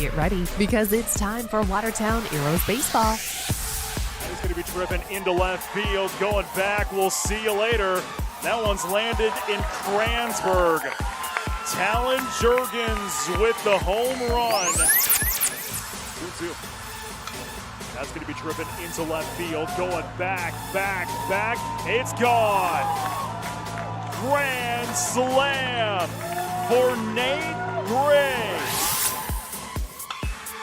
Get ready because it's time for Watertown Arrows baseball. That is going to be driven into left field. Going back, we'll see you later. That one's landed in Kranzberg. Talon Jurgens with the home run. 2-2. That's going to be driven into left field. Going back. It's gone. Grand slam for Nate Gray.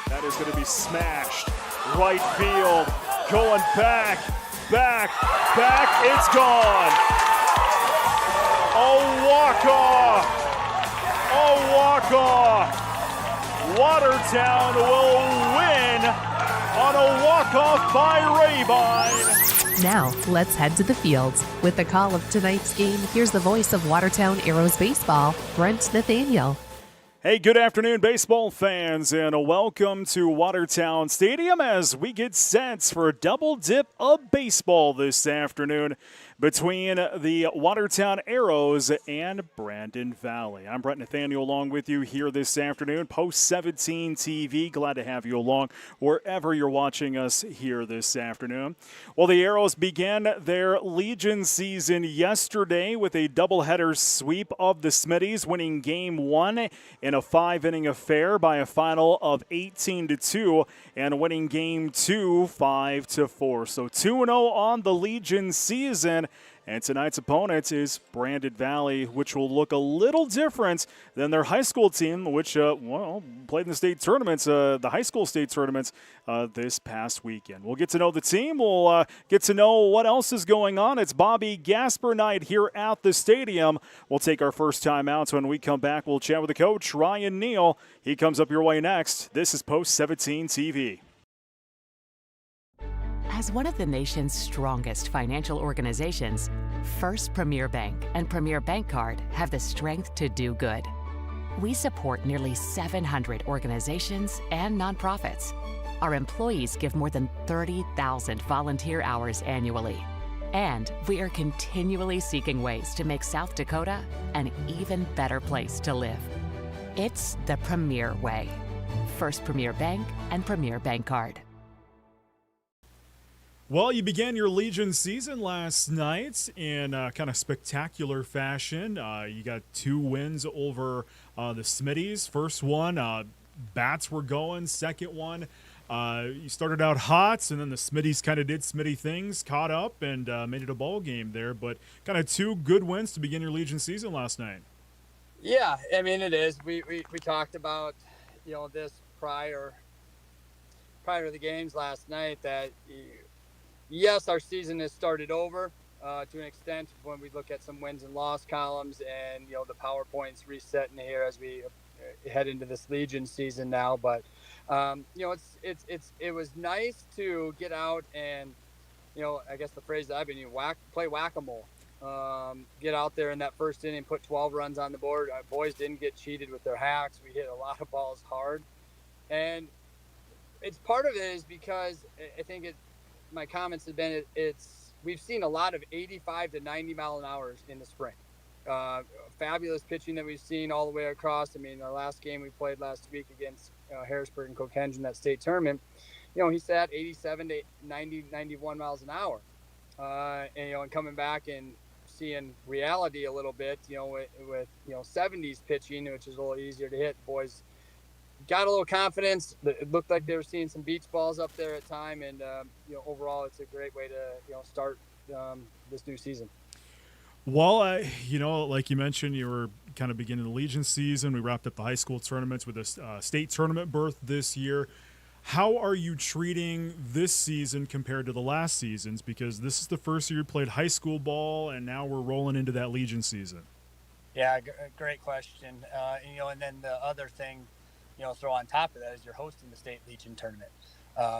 That is going to be smashed. Right field. Going back. It's gone. A walk-off. Watertown will win on a walk-off by Rabine. Now, let's head to the fields. With the call of tonight's game, here's the voice of Watertown Arrows baseball, Brent Nathaniel. Hey, good afternoon, baseball fans, and welcome to Watertown Stadium as we get set for a double dip of baseball this afternoon between the Watertown Arrows and Brandon Valley. I'm Brent Nathaniel along with you here this afternoon, Post 17 TV. Glad to have you along wherever you're watching us here this afternoon. Well, the Arrows began their Legion season yesterday with a doubleheader sweep of the Smitties, winning Game 1 in a 5-inning affair by a final of 18-2 and winning Game 2 5-4. So 2-0 on the Legion season. And tonight's opponent is Brandon Valley, which will look a little different than their high school team, which, played in the state tournaments, the high school state tournaments this past weekend. We'll get to know the team. We'll get to know what else is going on. It's Bobby Gasper night here at the stadium. We'll take our first time out. So when we come back, we'll chat with the coach, Ryan Neal. He comes up your way next. This is Post 17 TV. As one of the nation's strongest financial organizations, First Premier Bank and Premier Bank Card have the strength to do good. We support nearly 700 organizations and nonprofits. Our employees give more than 30,000 volunteer hours annually. And we are continually seeking ways to make South Dakota an even better place to live. It's the Premier way. First Premier Bank and Premier Bank Card. Well, you began your Legion season last night in kind of spectacular fashion. You got 2 wins over the Smitties. First one, bats were going. Second one, you started out hot, and then the Smitties kind of did Smitty things, caught up, and made it a ball game there. But kind of 2 good wins to begin your Legion season last night. Yeah, I mean, it is. We talked about, this prior to the games last night that yes, our season has started over to an extent when we look at some wins and loss columns, and the PowerPoint's resetting here as we head into this Legion season now. But it was nice to get out and I guess the phrase that I've been using, play whack-a-mole. Get out there in that first inning, put 12 runs on the board. Our boys didn't get cheated with their hacks. We hit a lot of balls hard, and it's part of it is because I think my comments have been we've seen a lot of 85 to 90 mile an hour in the spring. Fabulous pitching that we've seen all the way across. I mean, our last game we played last week against Harrisburg and Cokension in that state tournament, he sat 87 to 90, 91 miles an hour. And coming back and seeing reality a little bit, with 70s pitching, which is a little easier to hit. Boys got a little confidence. It looked like they were seeing some beach balls up there at time, and overall, it's a great way to start this new season. Well, like you mentioned, you were kind of beginning the Legion season. We wrapped up the high school tournaments with a state tournament berth this year. How are you treating this season compared to the last seasons? Because this is the first year you played high school ball, and now we're rolling into that Legion season. Yeah, great question. And then the other thing, throw on top of that is you're hosting the state Legion tournament.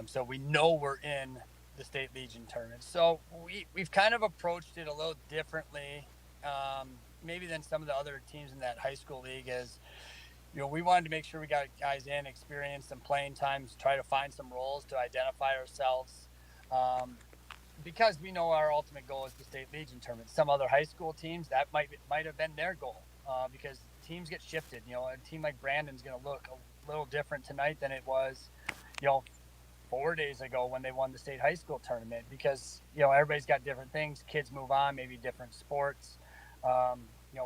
So we know we're in the state Legion tournament. So we've kind of approached it a little differently, maybe than some of the other teams in that high school league is, we wanted to make sure we got guys in, experience some playing times, try to find some roles to identify ourselves, because we know our ultimate goal is the state Legion tournament. Some other high school teams, that might have been their goal, because teams get shifted. A team like Brandon's going to look little different tonight than it was, 4 days ago when they won the state high school tournament, because everybody's got different things. Kids move on, maybe different sports,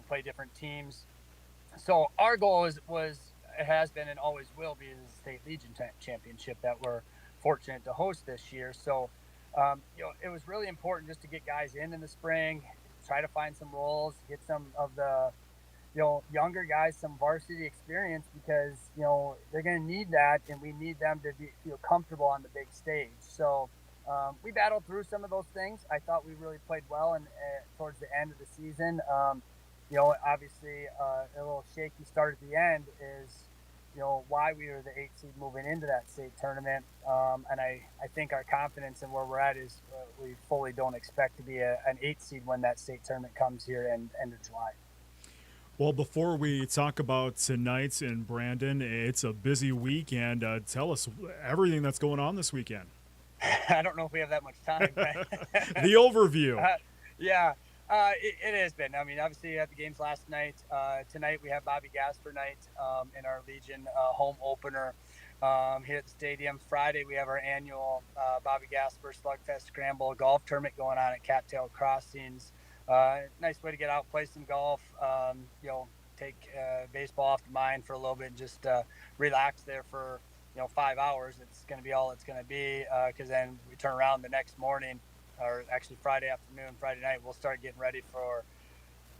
play different teams. So our goal it has been and always will be the state Legion championship that we're fortunate to host this year. So it was really important just to get guys in the spring, try to find some roles, get some of the younger guys some varsity experience, because they're going to need that, and we need them to feel comfortable on the big stage. So we battled through some of those things. I thought we really played well, and towards the end of the season, obviously a little shaky start at the end is why we were the 8th seed moving into that state tournament. And I think our confidence in where we're at is we fully don't expect to be an 8th seed when that state tournament comes here in end of July. Well, before we talk about tonight in Brandon, it's a busy weekend. Tell us everything that's going on this weekend. I don't know if we have that much time. The overview. Yeah. It has been. I mean, obviously, you had the games last night. Tonight, we have Bobby Gasper night in our Legion home opener here at the stadium. Friday, we have our annual Bobby Gasper Slugfest Scramble golf tournament going on at Cattail Crossings. Nice way to get out, play some golf, take baseball off the mind for a little bit and just relax there for 5 hours. It's going to be all it's going to be, because then we turn around the next morning, or actually Friday afternoon, Friday night, we'll start getting ready for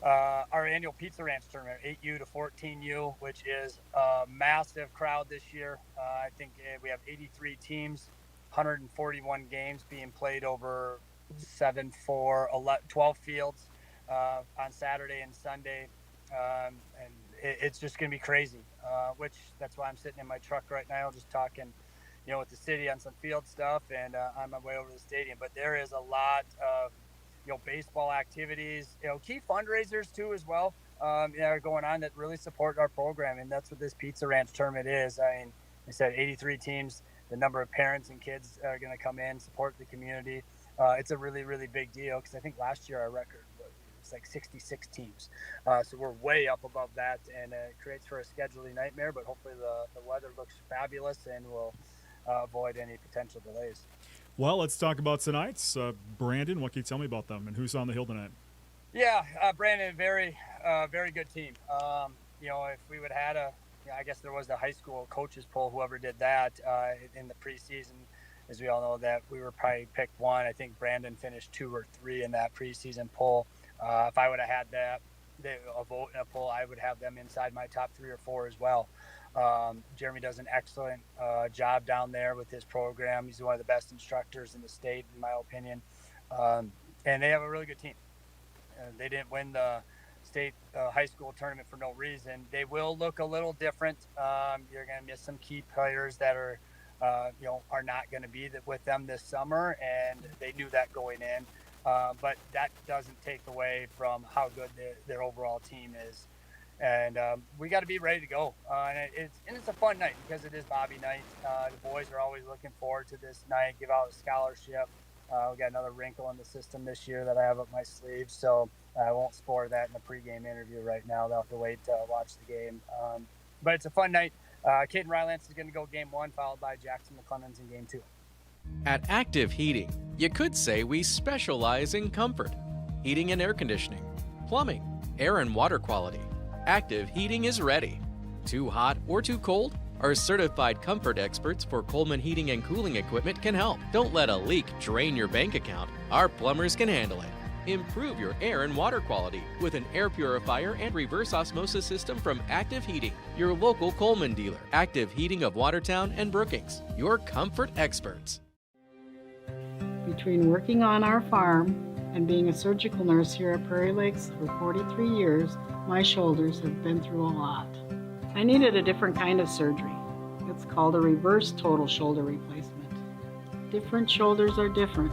our annual Pizza Ranch tournament, 8U to 14U, which is a massive crowd this year. I think we have 83 teams, 141 games being played over 12 fields on Saturday and Sunday. And it's just going to be crazy, which that's why I'm sitting in my truck right now, just talking with the city on some field stuff, and on my way over to the stadium. But there is a lot of, baseball activities, key fundraisers too as well, are going on that really support our program. And that's what this Pizza Ranch tournament is. I mean, I said 83 teams, the number of parents and kids are going to come in, support the community. It's a really, really big deal, because I think last year our record was like 66 teams. So we're way up above that, and it creates for a scheduling nightmare, but hopefully the weather looks fabulous and we'll avoid any potential delays. Well, let's talk about tonight's. Brandon, what can you tell me about them and who's on the hill tonight? Yeah, Brandon, very good team. If we would have had I guess there was the high school coaches poll, whoever did that in the preseason, as we all know, that we were probably picked 1. I think Brandon finished 2 or 3 in that preseason poll. If I would have had a vote in a poll, I would have them inside my top 3 or 4 as well. Jeremy does an excellent job down there with his program. He's one of the best instructors in the state, in my opinion. And they have a really good team. They didn't win the state high school tournament for no reason. They will look a little different. You're going to miss some key players that are not going to be with them this summer, and they knew that going in. But that doesn't take away from how good their overall team is. And we got to be ready to go. And it's a fun night because it is Bobby night. The boys are always looking forward to this night, give out a scholarship. We got another wrinkle in the system this year that I have up my sleeve, so I won't spoil that in the pregame interview right now. They'll have to wait to watch the game. But it's a fun night. Caden Rylance is going to go game 1, followed by Jackson McClemmons in game 2. At Active Heating, you could say we specialize in comfort, heating and air conditioning, plumbing, air and water quality. Active Heating is ready. Too hot or too cold? Our certified comfort experts for Coleman Heating and Cooling Equipment can help. Don't let a leak drain your bank account. Our plumbers can handle it. Improve your air and water quality with an air purifier and reverse osmosis system from Active Heating, your local Coleman dealer. Active Heating of Watertown and Brookings, your comfort experts. Between working on our farm and being a surgical nurse here at Prairie Lakes for 43 years, my shoulders have been through a lot. I needed a different kind of surgery. It's called a reverse total shoulder replacement. Different shoulders are different.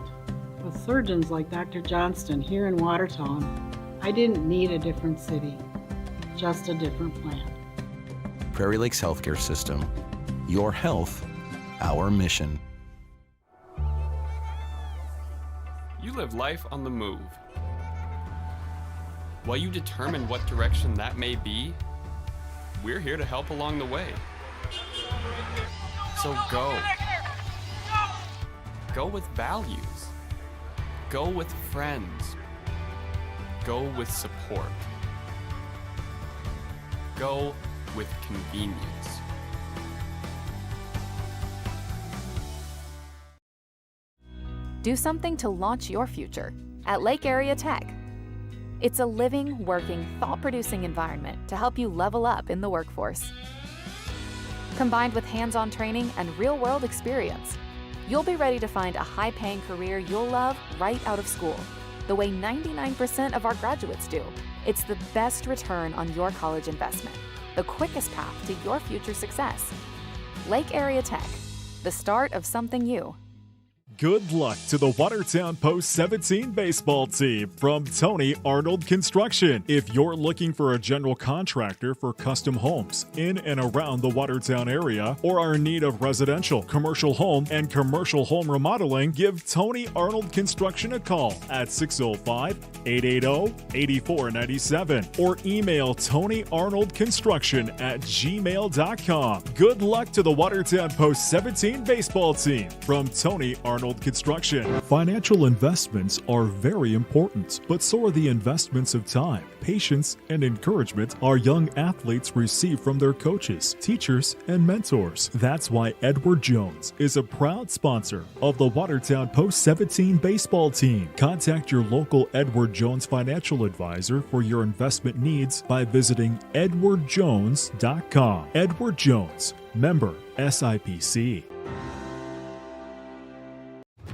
With surgeons like Dr. Johnston here in Watertown, I didn't need a different city, just a different plan. Prairie Lakes Healthcare System. Your health, our mission. You live life on the move. While you determine what direction that may be, we're here to help along the way. So go. Go with values. Go with friends. Go with support. Go with convenience. Do something to launch your future at Lake Area Tech. It's a living, working, thought-producing environment to help you level up in the workforce. Combined with hands-on training and real-world experience, you'll be ready to find a high-paying career you'll love right out of school, the way 99% of our graduates do. It's the best return on your college investment, the quickest path to your future success. Lake Area Tech, the start of something new. Good luck to the Watertown Post 17 baseball team from Tony Arnold Construction. If you're looking for a general contractor for custom homes in and around the Watertown area or are in need of residential, commercial home, and commercial home remodeling, give Tony Arnold Construction a call at 605-880-8497 or email TonyArnoldConstruction@gmail.com. Good luck to the Watertown Post 17 baseball team from Tony Arnold Construction. Financial investments are very important, but so are the investments of time, patience, and encouragement our young athletes receive from their coaches, teachers, and mentors. That's why Edward Jones is a proud sponsor of the Watertown Post 17 baseball team. Contact your local Edward Jones financial advisor for your investment needs by visiting edwardjones.com. Edward Jones, member SIPC.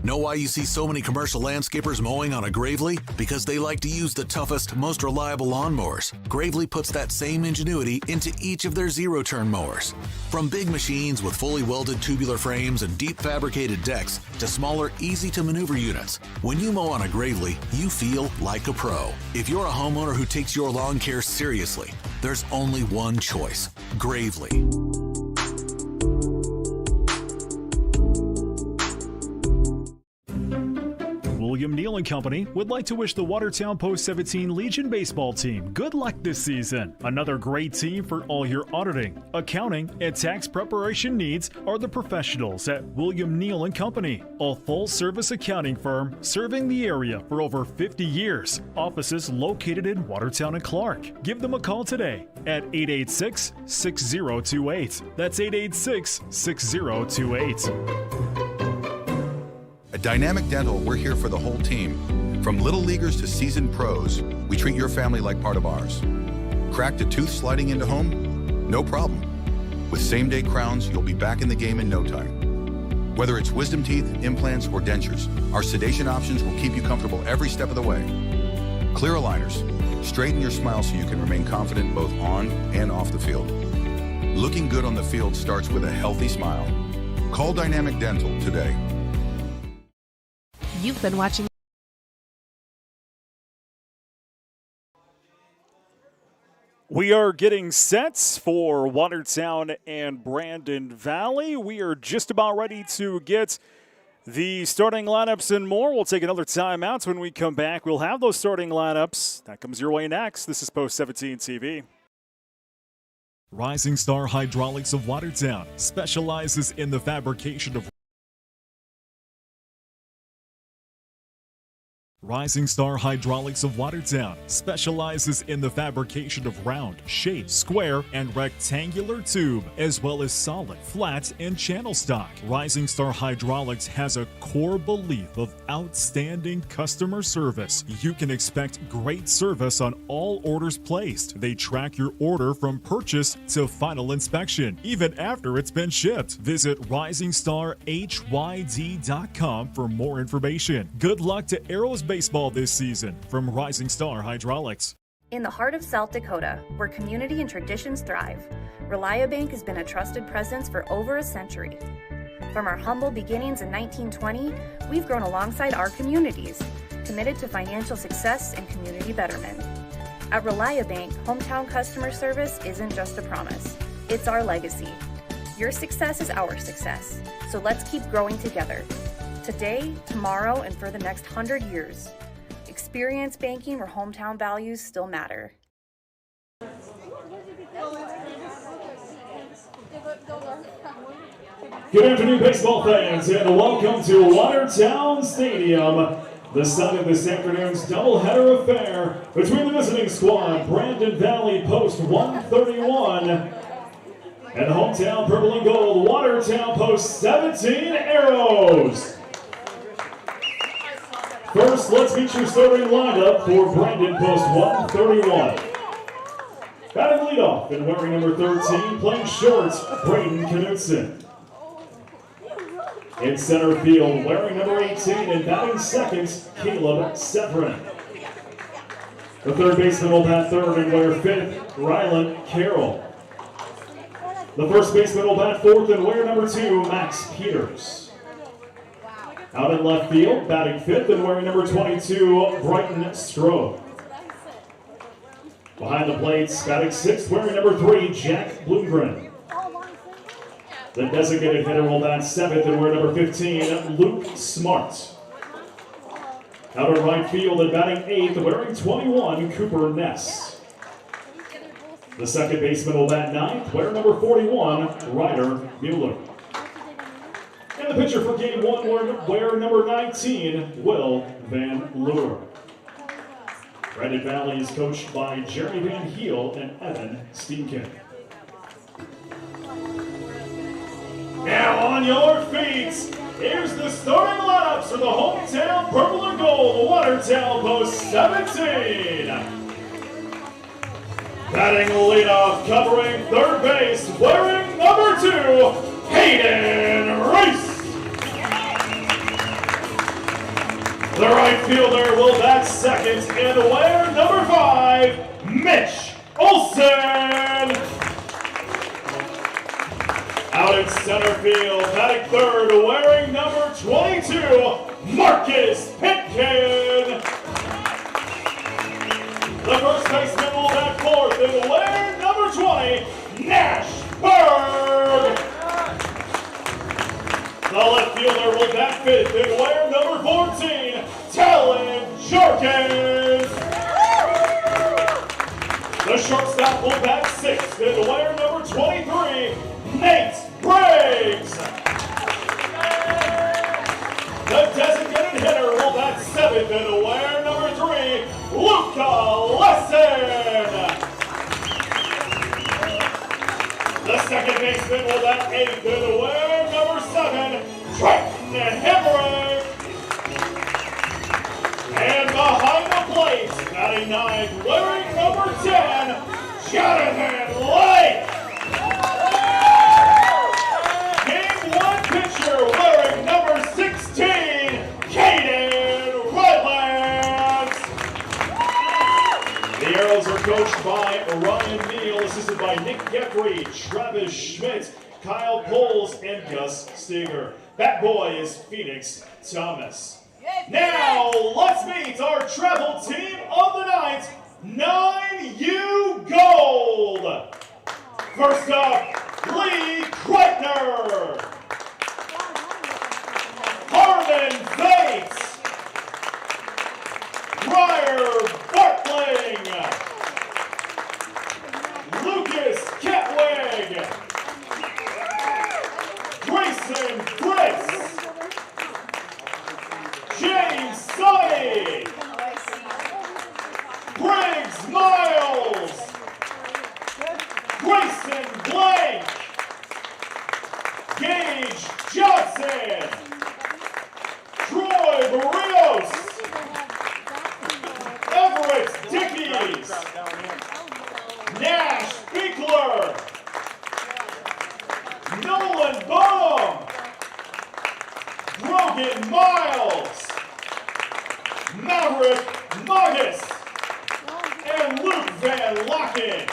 Know why you see so many commercial landscapers mowing on a Gravely? Because they like to use the toughest, most reliable lawnmowers. Gravely puts that same ingenuity into each of their zero-turn mowers. From big machines with fully welded tubular frames and deep fabricated decks to smaller, easy-to-maneuver units, when you mow on a Gravely, you feel like a pro. If you're a homeowner who takes your lawn care seriously, there's only one choice: Gravely. William Neal & Company would like to wish the Watertown Post 17 Legion baseball team good luck this season. Another great team for all your auditing, accounting, and tax preparation needs are the professionals at William Neal & Company, a full-service accounting firm serving the area for over 50 years. Offices located in Watertown and Clark. Give them a call today at 886-6028. That's 886-6028. At Dynamic Dental, we're here for the whole team. From little leaguers to seasoned pros, we treat your family like part of ours. Cracked a tooth sliding into home? No problem. With same-day crowns, you'll be back in the game in no time. Whether it's wisdom teeth, implants, or dentures, our sedation options will keep you comfortable every step of the way. Clear aligners. Straighten your smile so you can remain confident both on and off the field. Looking good on the field starts with a healthy smile. Call Dynamic Dental today. You've been watching. We are getting sets for Watertown and Brandon Valley. We are just about ready to get the starting lineups and more. We'll take another timeout. When we come back, we'll have those starting lineups. That comes your way next. This is Post 17 TV. Rising Star Hydraulics of Watertown specializes in the fabrication of Rising Star Hydraulics of Watertown specializes in the fabrication of round, shaped, square, and rectangular tube, as well as solid, flat, and channel stock. Rising Star Hydraulics has a core belief of outstanding customer service. You can expect great service on all orders placed. They track your order from purchase to final inspection, even after it's been shipped. Visit RisingStarHYD.com for more information. Good luck to Arrows Baseball this season from Rising Star Hydraulics. In the heart of South Dakota, where community and traditions thrive, ReliaBank has been a trusted presence for over a century. From our humble beginnings in 1920, we've grown alongside our communities, committed to financial success and community betterment. At ReliaBank, hometown customer service isn't just a promise, it's our legacy. Your success is our success, so let's keep growing together. Today, tomorrow, and for the next 100 years. Experience banking where hometown values still matter. Good afternoon, baseball fans, and welcome to Watertown Stadium. The start of this afternoon's doubleheader affair between the visiting squad, Brandon Valley Post 131, and the hometown purple and gold, Watertown Post 17 Arrows. First, let's meet your starting lineup for Brandon Post 131. Batting leadoff and wearing number 13, playing shorts, Braden Knudsen. In center field, wearing number 18 and batting second, Caleb Severin. The third baseman will bat third and wear fifth, Rylan Carroll. The first baseman will bat fourth and wear number 2, Max Peters. Out in left field, batting fifth and wearing number 22, Brighton Strode. Behind the plates, batting sixth, wearing number 3, Jack Blumgren. The designated hitter will bat seventh and wear number 15, Luke Smart. Out in right field and batting eighth, wearing 21, Cooper Ness. The second baseman will bat ninth, wearing number 41, Ryder Mueller. And the pitcher for game one will wear number 19, Will Van Leeuwen. Brandon Valley is coached by Jeremy Van Heel and Evan Steenkin. Now on your feet, here's the starting lineups for the hometown purple and gold Watertown Post 17. Batting leadoff, covering third base, wearing number 2, Hayden Reese. The right fielder will bat second and wear number 5, Mitch Olson. Out in center field, batting third, wearing number 22, Marcus Pitkin. The first baseman will bat fourth and wear number 20, Nash Berg. The left fielder will bat fifth and wear number 14, Talon Jorkins. The shortstop will bat sixth and wear number 23, Nate Briggs. The designated hitter will bat seventh and wear number 3, Luca Lesson. The second baseman will bat eighth and wear number 7, Trenton Hemrick. And behind the plate, batting ninth, wearing number 10, Jonathan Lake. Game one pitcher, wearing number 16, Caden Redlands. The Arrows are coached by Ryan Neal, assisted by Nick Geffrey, Travis Schmidt, Kyle Poles, and Gus Steger. That boy is Phoenix Thomas. Now, let's meet our travel team of the night, 9U Gold. First up, Lee Kreitner, Harmon Bates, Briar Bartling, Lucas Ketwig, Grayson Fritz, James Sonny, Briggs Miles, Grayson Blank, Gage Johnson, Troy Barrios, Everett Dickies, Nash Bickler, Nolan Baum, Brogan Miles, Maverick Magus, and Luke Van Locken.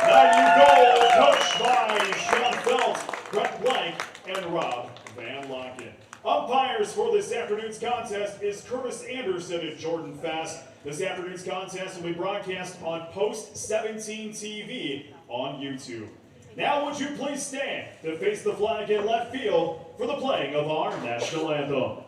9U Gold, coached by Sean Felt, Brett Blank, and Rob Van Locken. Umpires for this afternoon's contest is Curtis Anderson and Jordan Fast. This afternoon's contest will be broadcast on Post 17 TV on YouTube. Now would you please stand to face the flag in left field for the playing of our national anthem.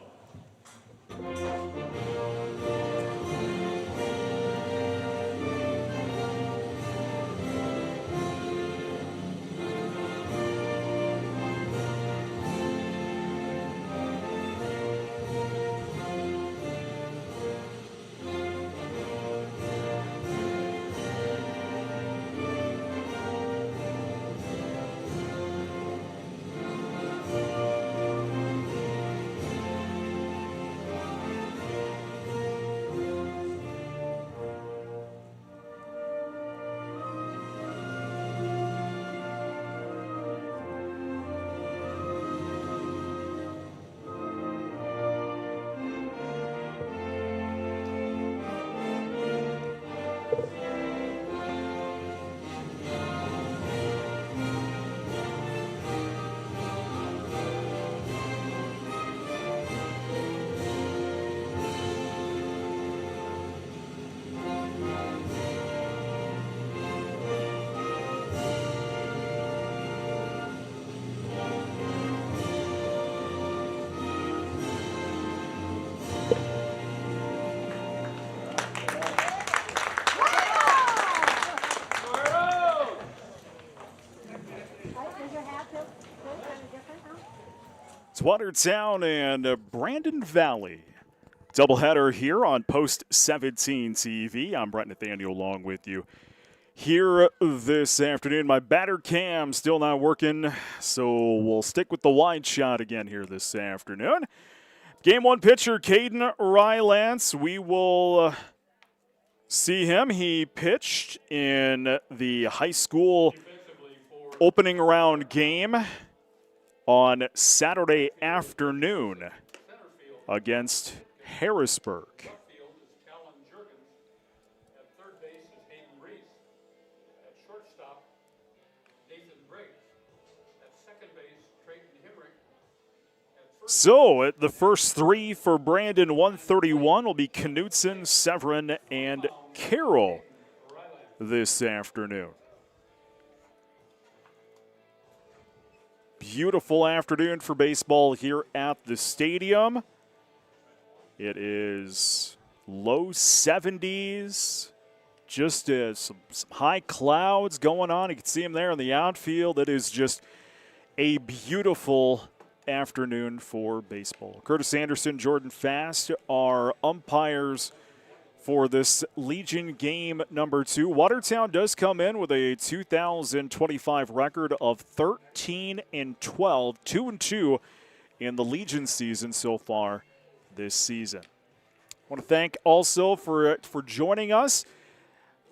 Watertown and Brandon Valley. Doubleheader here on Post 17 TV. I'm Brett Nathaniel along with you here this afternoon. My batter cam still not working, so we'll stick with the wide shot again here this afternoon. Game one pitcher, Caden Rylance. We will see him. He pitched in the high school opening round game on Saturday afternoon against Harrisburg. So the first three for Brandon 131 will be Knutson, Severin, and Carroll this afternoon. Beautiful afternoon for baseball here at the stadium. It is low 70s, just some high clouds going on. You can see them there in the outfield. It is just a beautiful afternoon for baseball. Curtis Anderson, Jordan Fast are umpires for this Legion game number 2. Watertown does come in with a 2025 record of 13-12, 2-2 in the Legion season so far this season. I want to thank also for joining us.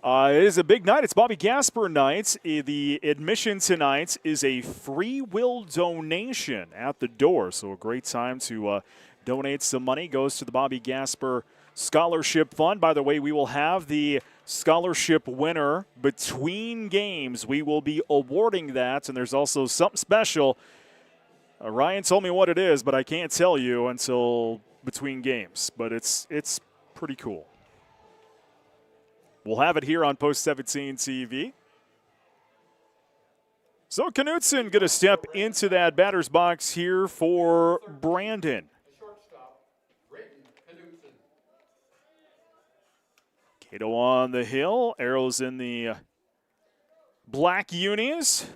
It is a big night. It's Bobby Gasper night. The admission tonight is a free will donation at the door. So a great time to donate some money. Goes to the Bobby Gasper Scholarship Fund. By the way, we will have the scholarship winner between games. We will be awarding that. And there's also something special. Ryan told me what it is, but I can't tell you until between games. But it's pretty cool. We'll have it here on Post 17 TV. So Knutson going to step into that batter's box here for Brandon. Cato on the hill. Arrows in the black unis.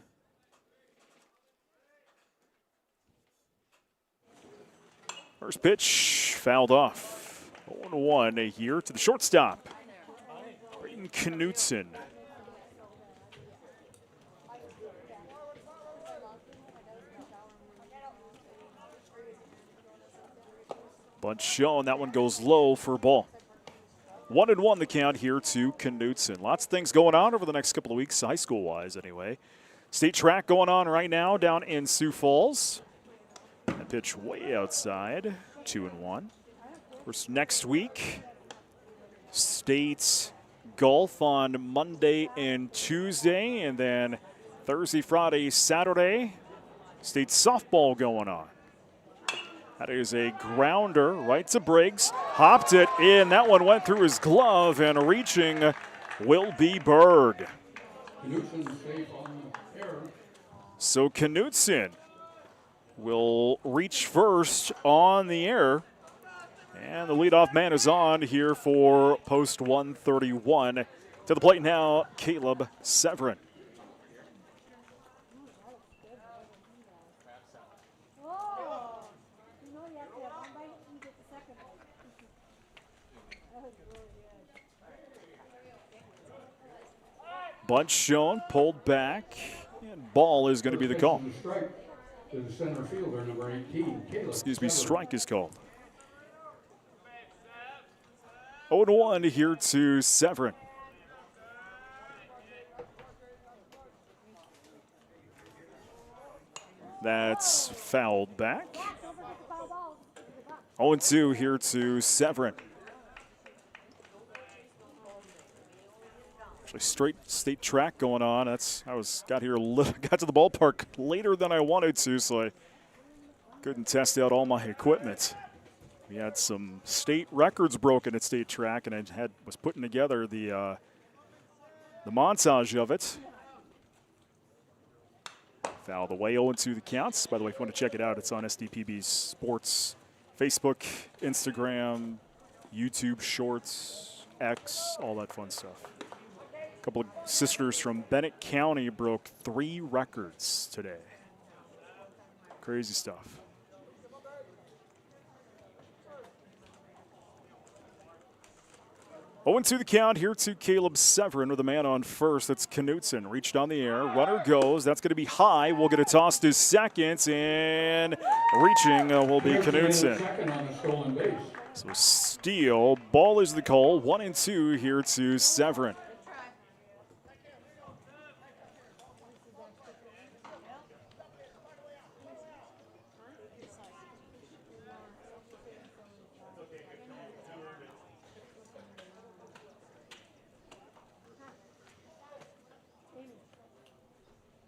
First pitch fouled off. 0-1 here to the shortstop, Knutson. Bunch shown. That one goes low for ball. 1-1 the count here to Knutson. Lots of things going on over the next couple of weeks, high school wise anyway. State track going on right now down in Sioux Falls. That pitch way outside. 2-1. Of course, next week, state golf on Monday and Tuesday, and then Thursday, Friday, Saturday, state softball going on. That is a grounder right to Briggs. Hopped it in. That one went through his glove, and reaching will be Berg. So Knutson will reach first on the air. And the leadoff man is on here for Post 131. To the plate now, Caleb Severin. Bunch shown, pulled back, and ball is going to be the call. Excuse me, strike is called. 0-1 here to Severin. That's fouled back. 0-2 here to Severin. Actually, straight state track going on. Got to the ballpark later than I wanted to, so I couldn't test out all my equipment. We had some state records broken at state track, and I was putting together the montage of it. Fouled away, 0-2 the counts. By the way, if you want to check it out, it's on SDPB Sports, Facebook, Instagram, YouTube Shorts, X, all that fun stuff. A couple of sisters from Bennett County broke 3 records today. Crazy stuff. 0-2 the count here to Caleb Severin with a man on first. That's Knutson. Reached on the air. Runner goes. That's going to be high. We'll get a toss to second. And reaching will be Knutson. So steal. Ball is the call. 1-2 here to Severin.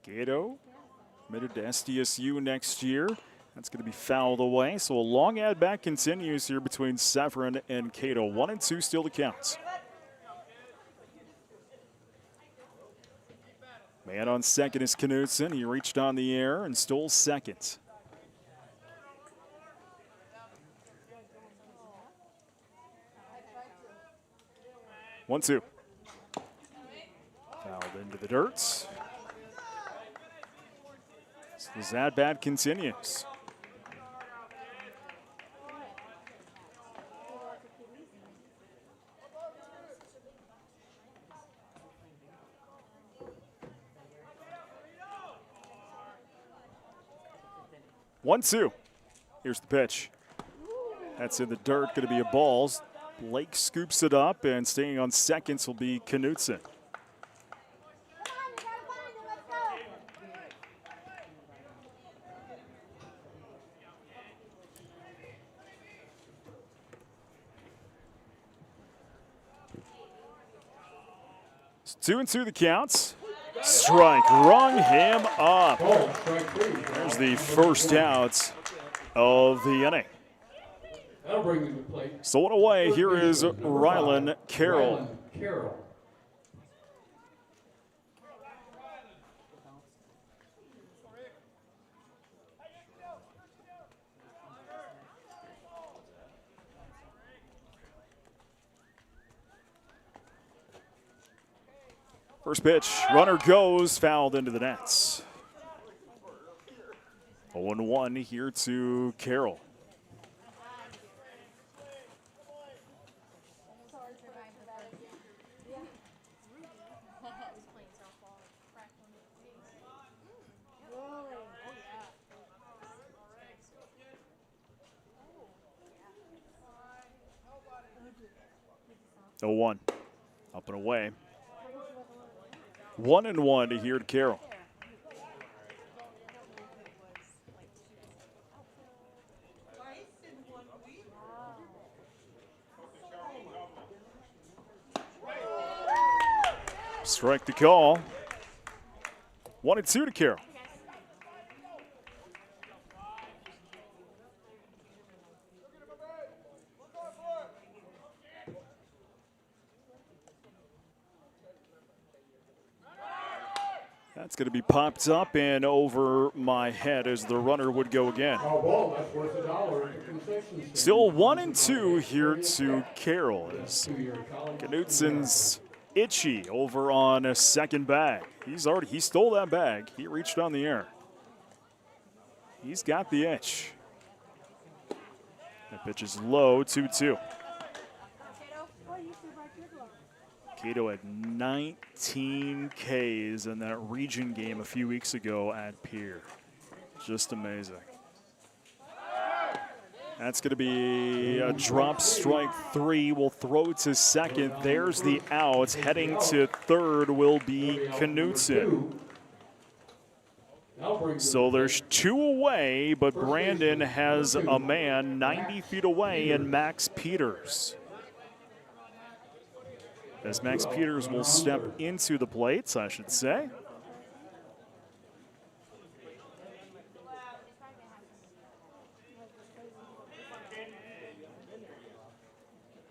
Gato, committed to SDSU next year. That's going to be fouled away. So a long ad back continues here between Severin and Cato. 1-2 still to count. Man on second is Knutson. He reached on the air and stole second. One, two. Fouled into the dirt. As that bat continues. One, two. Here's the pitch. That's in the dirt, going to be a ball. Blake scoops it up, and staying on seconds will be Knutson. It's 2-2 the counts. Strike, rung him up. There's the first out of the inning. Stolen away, here is Rylan Carroll. First pitch, runner goes, fouled into the nets. 0-1 here to Carroll. Oh, 1 up and away. 1-1 here to Carroll. Strike the call. 1-2 to Carroll. That's going to be popped up and over my head as the runner would go again. Still 1-2 here to Carroll as Knutson's itchy over on a second bag. He stole that bag. He reached on the air. He's got the itch. That pitch is low, 2-2. Cato had 19 Ks in that region game a few weeks ago at Pier. Just amazing. That's going to be a drop, strike 3. Will throw to second. There's the out. Heading to third will be Knutson. So there's 2 away, but Brandon has a man 90 feet away in Max Peters. As Max Peters will step into the plates, I should say.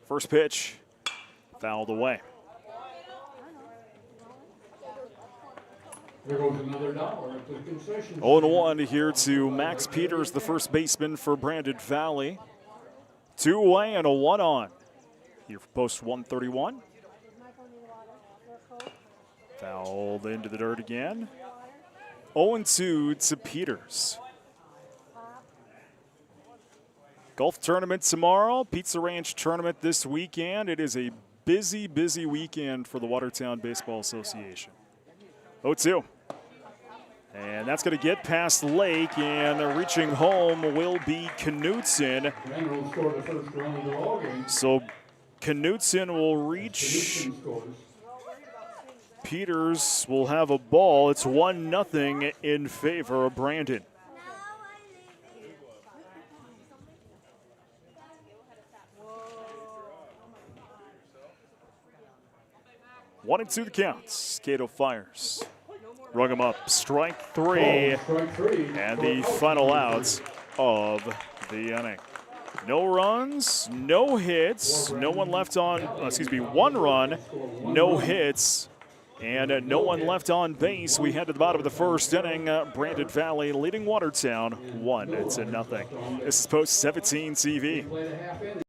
First pitch, fouled away. There goes another $1 at the concession. 0-1 here to Max Peters, the first baseman for Brandon Valley. 2 away and a 1 on. Here for post 131. Fouled into the dirt again. 0-2 to Peters. Golf tournament tomorrow. Pizza Ranch tournament this weekend. It is a busy, busy weekend for the Watertown Baseball Association. 0-2. And that's going to get past Lake, and reaching home will be Knutson. So Knutson will reach. Peters will have a ball. It's 1-0 in favor of Brandon. One and two the counts. Cato fires. Rung him up. Strike three. And the final outs of the inning. No runs, no hits, no one left on, 1 run, no hits, and no one left on base. We head to the bottom of the first inning. Brandon Valley leading Watertown 1-0. This is Post 17 TV.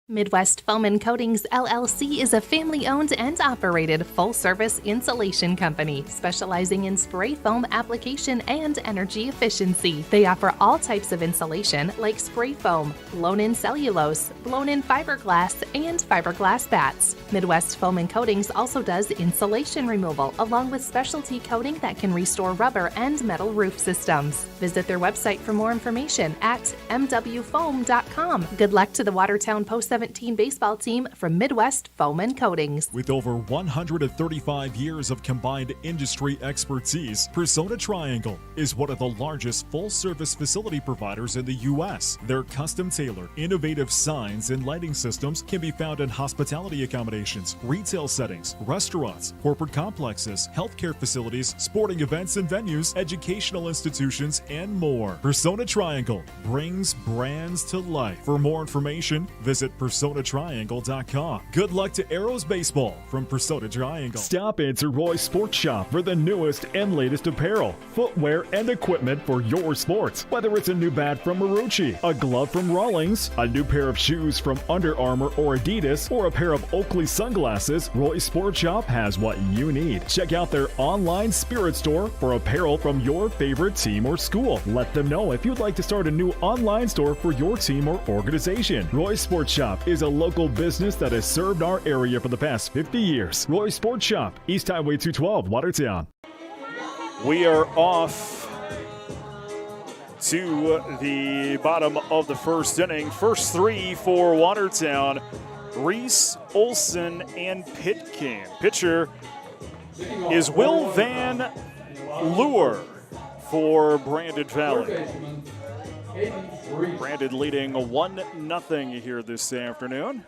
Midwest Foam and Coatings LLC is a family-owned and operated full-service insulation company specializing in spray foam application and energy efficiency. They offer all types of insulation like spray foam, blown-in cellulose, blown-in fiberglass, and fiberglass bats. Midwest Foam and Coatings also does insulation removal along with specialty coating that can restore rubber and metal roof systems. Visit their website for more information at mwfoam.com. Good luck to the Watertown Post 17 baseball team from Midwest Foam and Coatings. With over 135 years of combined industry expertise, Persona Triangle is one of the largest full-service facility providers in the U.S. Their custom-tailored, innovative signs and lighting systems can be found in hospitality accommodations, retail settings, restaurants, corporate complexes, healthcare facilities, sporting events and venues, educational institutions, and more. Persona Triangle brings brands to life. For more information, visit PersonaTriangle.com. Good luck to Arrows Baseball from Persona Triangle. Stop into Roy's Sports Shop for the newest and latest apparel, footwear, and equipment for your sports. Whether it's a new bat from Marucci, a glove from Rawlings, a new pair of shoes from Under Armour or Adidas, or a pair of Oakley sunglasses, Roy's Sports Shop has what you need. Check out their online spirit store for apparel from your favorite team or school. Let them know if you'd like to start a new online store for your team or organization. Roy's Sports Shop is a local business that has served our area for the past 50 years. Roy's Sports Shop, East Highway 212, Watertown. We are off to the bottom of the first inning. First three for Watertown: Reese, Olson, and Pitkin. Pitcher is Will Van Leeuwer for Brandon Valley. Brandon leading 1-0 here this afternoon.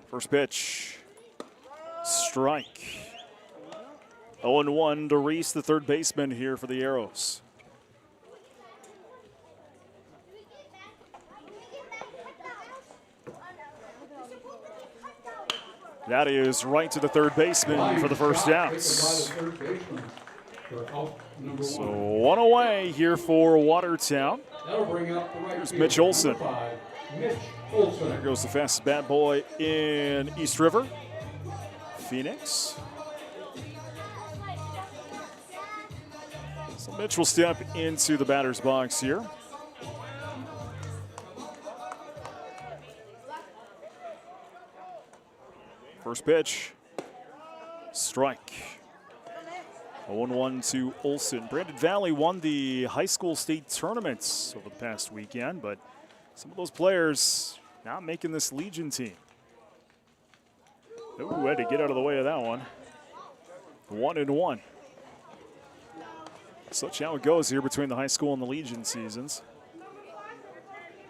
First pitch, strike. 0-1 to Reese, the third baseman here for the Arrows. That is right to the third baseman for the first out. So one away here for Watertown. Here's Mitch Olson. There goes the fastest bat boy in East River, Phoenix. So Mitch will step into the batter's box here. First pitch, strike. 0-1 to Olson. Brandon Valley won the high school state tournaments over the past weekend, but some of those players not making this Legion team. Ooh, had to get out of the way of that one. 1-1. Such how it goes here between the high school and the Legion seasons.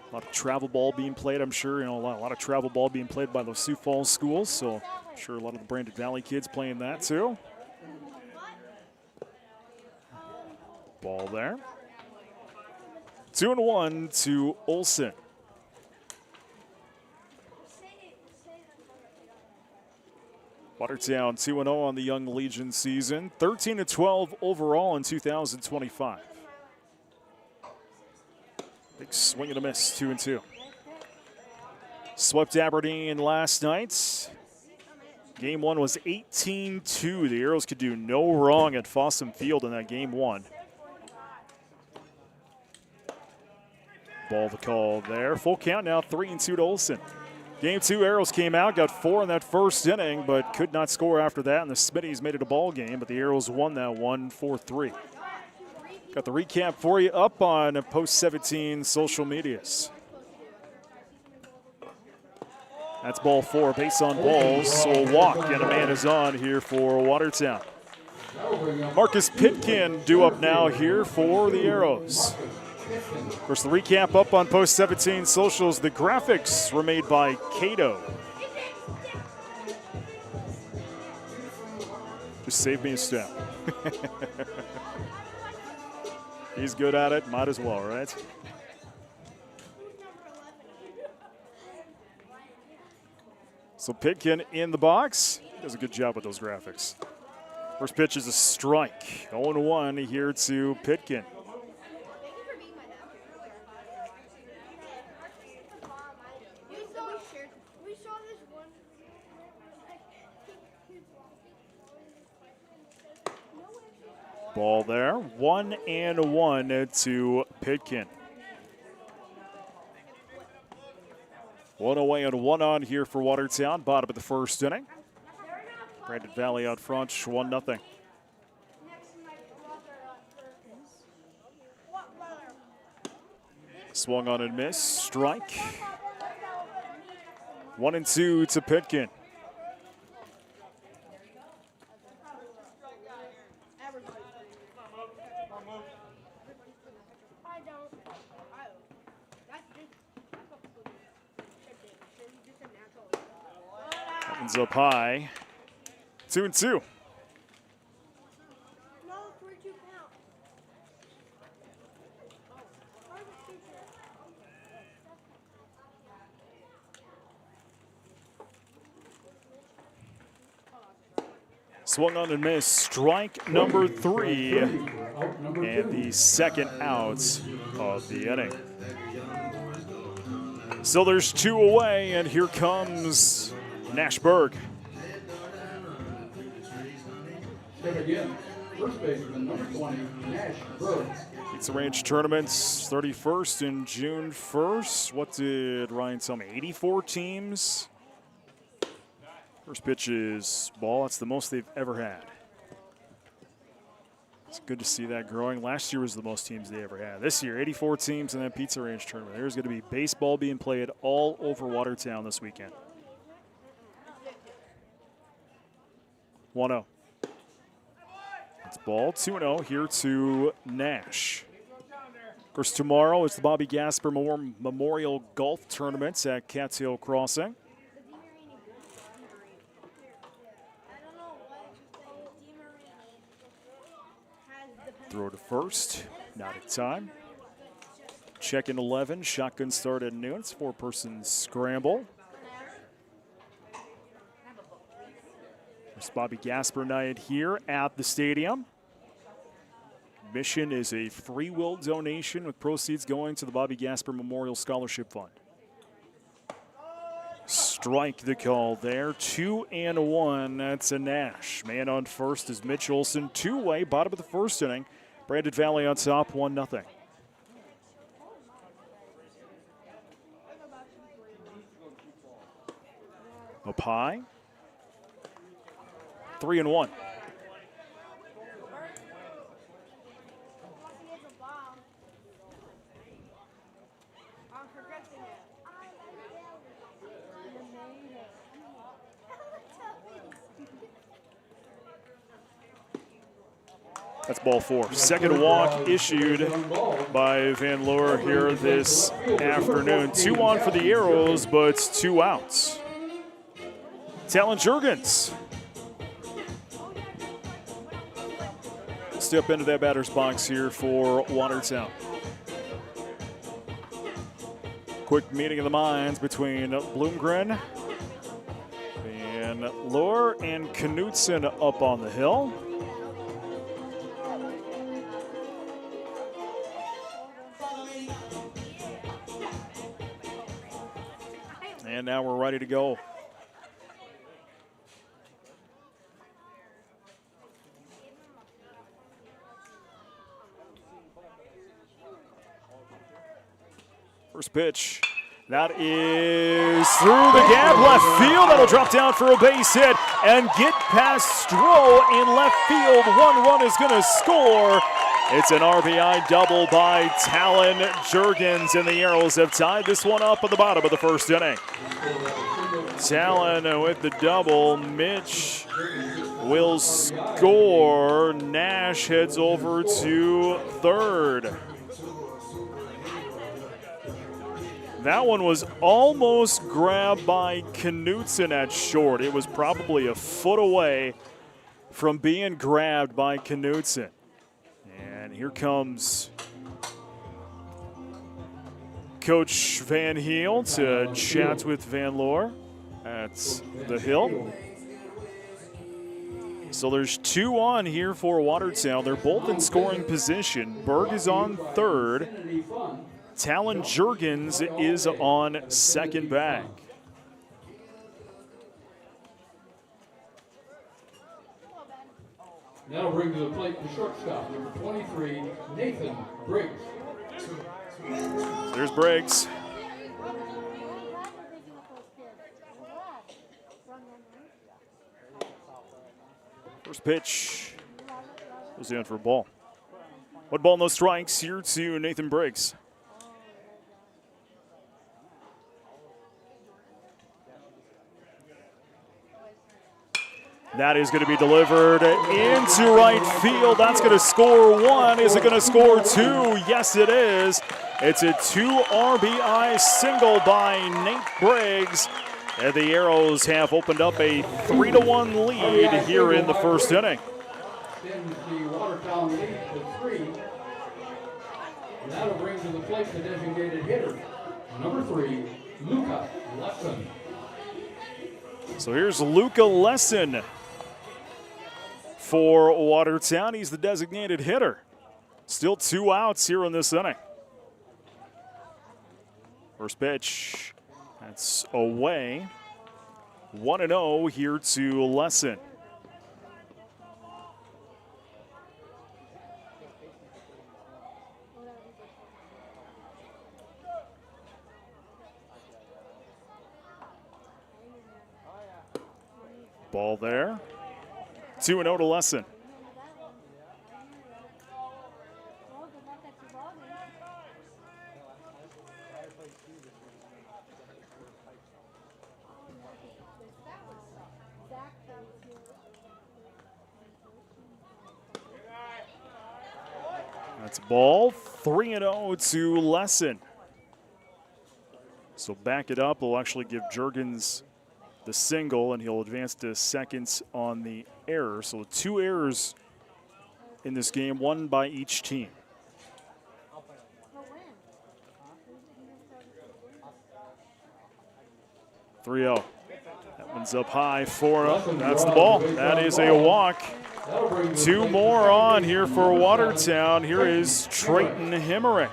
A lot of travel ball being played, I'm sure. A lot of travel ball being played by those Sioux Falls schools, so I'm sure a lot of the Brandon Valley kids playing that too. Ball there. 2-1 to Olson. Watertown 2-0 on the Young Legion season. 13-12 overall in 2025. Big swing and a miss, 2-2. Swept Aberdeen last night. Game one was 18-2. The Arrows could do no wrong at Fossum Field in that game one. Ball the call there. Full count now, 3-2 to Olsen. Game 2, Arrows came out, got 4 in that first inning, but could not score after that, and the Smitties made it a ball game, but the Arrows won that one 4-3. Got the recap for you up on Post 17 social medias. That's ball 4, base on balls, so a walk, and a man is on here for Watertown. Marcus Pitkin due up now here for the Arrows. Of course, the recap up on Post 17 socials. The graphics were made by Cato. Just save me a step. He's good at it, might as well, right? So Pitkin in the box. Does a good job with those graphics. First pitch is a strike. 0-1 here to Pitkin. Ball there, 1-1 to Pitkin. 1 away and 1 on here for Watertown. Bottom of the first inning. Brandon Valley out front, 1-0. Swung on and missed, strike. 1-2 to Pitkin. Ends up high. 2-2. Swung on and missed. Strike number 3. And the second out of the inning. So there's 2 away, and here comes Nashberg. Again, first baseman, number 20, Nashberg. Pizza Ranch Tournaments, 31st and June 1st. What did Ryan tell me? 84 teams. First pitch is ball. That's the most they've ever had. It's good to see that growing. Last year was the most teams they ever had. This year, 84 teams in that Pizza Ranch Tournament. There's going to be baseball being played all over Watertown this weekend. 1-0. It's ball 2-0 here to Nash. Of course, tomorrow is the Bobby Gasper Memorial Golf Tournament at Cats Hill Crossing. Throw to first, not at time. Check in 11, shotgun start at noon. It's 4-person scramble. It's Bobby Gasper night here at the stadium. Mission is a free will donation with proceeds going to the Bobby Gasper Memorial Scholarship Fund. Strike the call there. 2-1. That's a Nash. Man on first is Mitch Olson. 2-away, bottom of the first inning. Brandon Valley on top, 1-0. Up high. 3-1. That's ball 4. Second walk issued by Van Loer here this afternoon. 2 on for the Arrows, but 2 outs. Talon Jurgens step into that batter's box here for Watertown. Quick meeting of the minds between Bloomgren, Van Loer, and Knutson up on the hill. And now we're ready to go. First pitch. That is through the gap, left field. That'll drop down for a base hit and get past Stroh in left field. One run is going to score. It's an RBI double by Talon Jurgens, and the Arrows have tied this one up at the bottom of the first inning. Talon with the double. Mitch will score. Nash heads over to third. That one was almost grabbed by Knutson at short. It was probably a foot away from being grabbed by Knutson. And here comes Coach Van Heel to chat with Van Loer at the Hill. So there's 2 on here for Watertown. They're both in scoring position. Berg is on third. Talon Jurgens is on second back. That'll bring to the plate the shortstop, number 23, Nathan Briggs. There's Briggs. First pitch goes in for a ball. 1 ball, no strikes here to Nathan Briggs. That is going to be delivered into right field. That's going to score 1. Is it going to score 2? Yes, it is. It's a 2 RBI single by Nate Briggs. And the Arrows have opened up a 3-1 lead here in the first inning. Extends the Watertown lead to 3. And that'll bring to the plate the designated hitter, number 3, Luca Lesson. So here's Luca Lesson for Watertown. He's the designated hitter. Still 2 outs here in this inning. First pitch, that's away. 1-0 here to Lesson. Ball there. 2-0 to Lesson. That's a ball. 3-0 to Lesson. So back it up. We'll actually give Jurgens the single, and he'll advance to seconds on the error. So 2 errors in this game, 1 by each team. .3-0. That one's up high, 4-0. That's the ball. That is a walk. 2 more on here for Watertown. Here is Trayton Hemerick.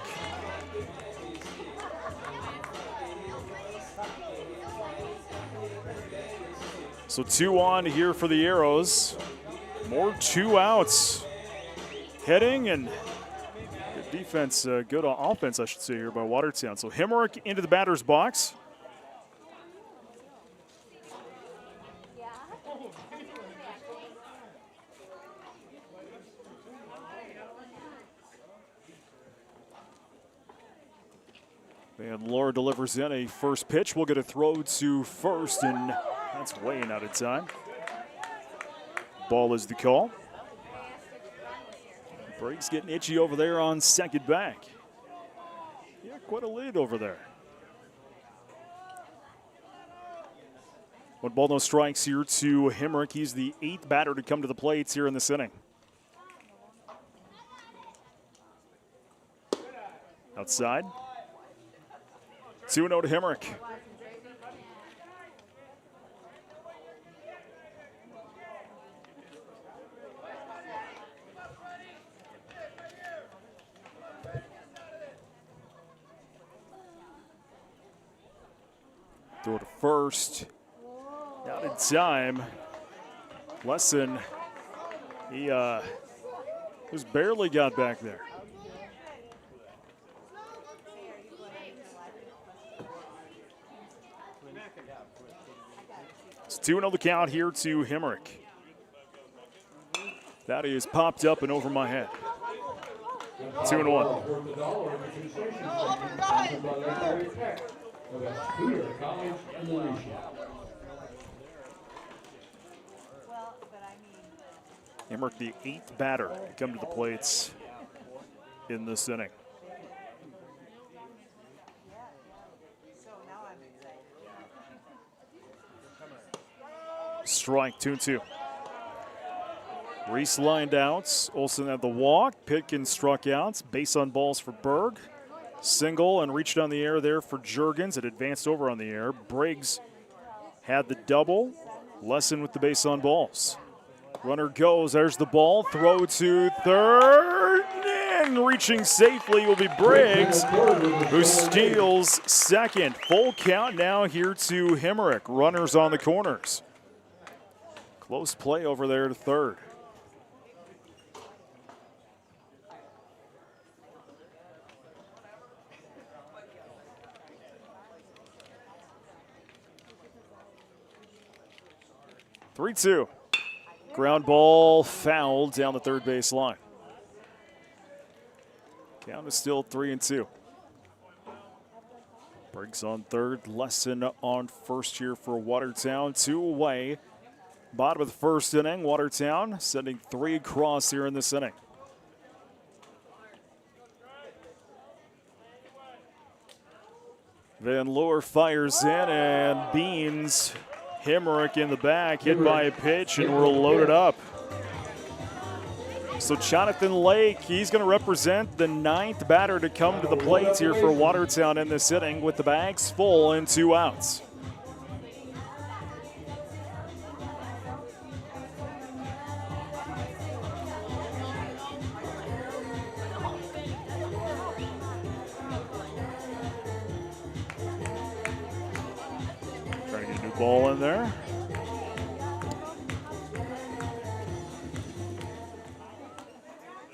So 2 on here for the Arrows. More 2 outs. Heading and good defense, good offense, I should say, here by Watertown. So Hemerick into the batter's box. And Laura delivers in a first pitch. We'll get a throw to first, and that's way out of time. Ball is the call. Briggs getting itchy over there on second back. Yeah, quite a lead over there. 1 ball, no strikes here to Hemerick. He's the 8th batter to come to the plates here in this inning. Outside. 2-0 to Hemerick. Throw to first. Out in time. Lesson, he just barely got back there. It's 2-0 the count here to Hemrick. That is popped up and over my head. 2-1. Hemrick, the 8th batter to come to the plates in this inning. Strike, 2-2. Reese lined out. Olsen had the walk. Pitkin struck out. Base on balls for Berg. Single and reached on the air there for Juergens. It advanced over on the air. Briggs had the double. Lesson with the base on balls. Runner goes. There's the ball. Throw to third. And reaching safely will be Briggs, who steals second. Full count now here to Hemrick. Runners on the corners. Close play over there to third. Three-two. Ground ball fouled down the third base line. Count is still 3-2. Briggs on third, Lesson on first here for Watertown. 2 away. Bottom of the first inning, Watertown sending 3 across here in this inning. Van Loer fires in and beans Hemrick in the back, hit by a pitch, and we're loaded up. So Jonathan Lake, he's going to represent the 9th batter to come to the plate here for Watertown in this inning with the bags full and 2 outs. Trying to get a new ball in there.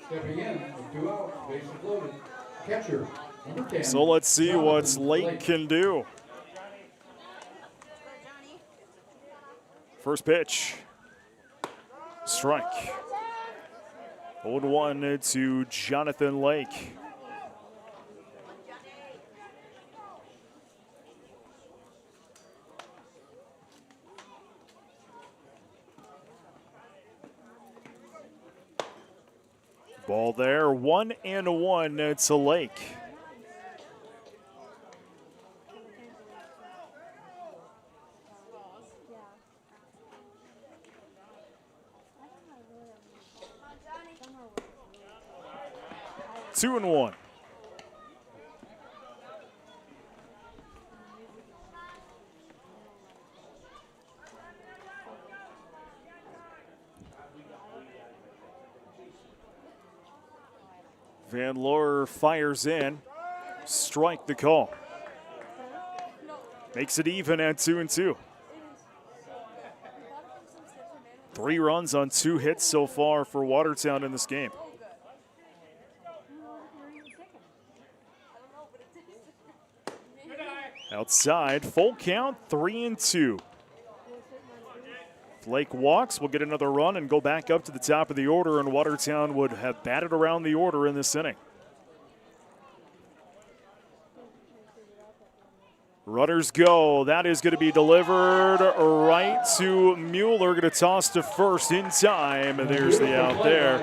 Stepping in, 2 out, bases loaded. Catcher, number 10. So let's see what Lake can do. First pitch. Strike. 0-1 to Jonathan Lake. Ball there, 1-1 to Lake. Two and one. Van Loer fires in. Strike the call. Makes it even at 2-2. 3 runs on 2 hits so far for Watertown in this game. Outside, full count, 3-2. If Lake walks, we'll get another run and go back up to the top of the order, and Watertown would have batted around the order in this inning. Runners go. That is going to be delivered right to Mueller. Going to toss to first in time. And there's the out there.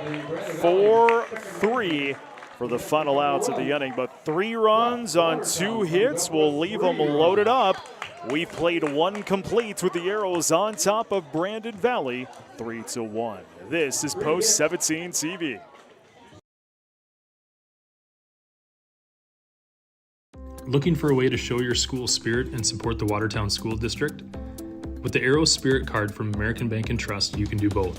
4-3 for the final outs of the inning. But 3 runs on 2 hits will leave them loaded up. We played 1 complete with the Arrows on top of Brandon Valley, 3-1. This is Post 17 TV. Looking for a way to show your school spirit and support the Watertown School District? With the Arrow Spirit card from American Bank and Trust, you can do both.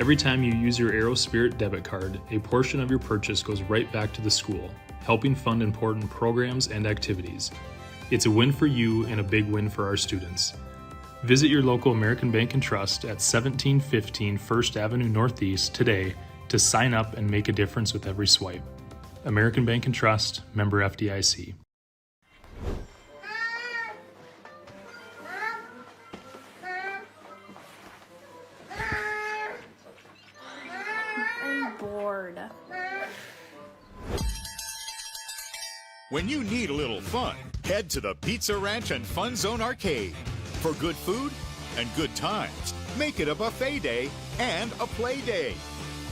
Every time you use your Arrow Spirit debit card, a portion of your purchase goes right back to the school, helping fund important programs and activities. It's a win for you and a big win for our students. Visit your local American Bank and Trust at 1715 First Avenue Northeast today to sign up and make a difference with every swipe. American Bank and Trust, member FDIC. When you need a little fun, head to the Pizza Ranch and Fun Zone Arcade. For good food and good times, make it a buffet day and a play day.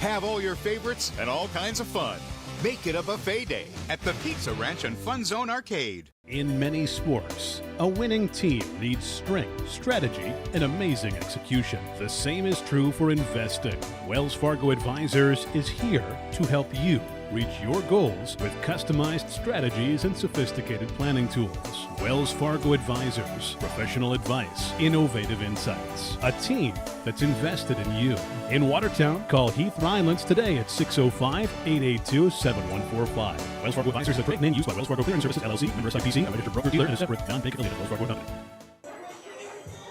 Have all your favorites and all kinds of fun. Make it a buffet day at the Pizza Ranch and Fun Zone Arcade. In many sports, a winning team needs strength, strategy, and amazing execution. The same is true for investing. Wells Fargo Advisors is here to help you reach your goals with customized strategies and sophisticated planning tools. Wells Fargo Advisors, professional advice, innovative insights, a team that's invested in you. In Watertown, call Heath Rylands today at 605-882-7145. Wells Fargo Advisors is a trade name used by Wells Fargo Clearing Services, LLC, member SIPC, a registered broker-dealer, and a separate non-bank-affiliated Wells Fargo company.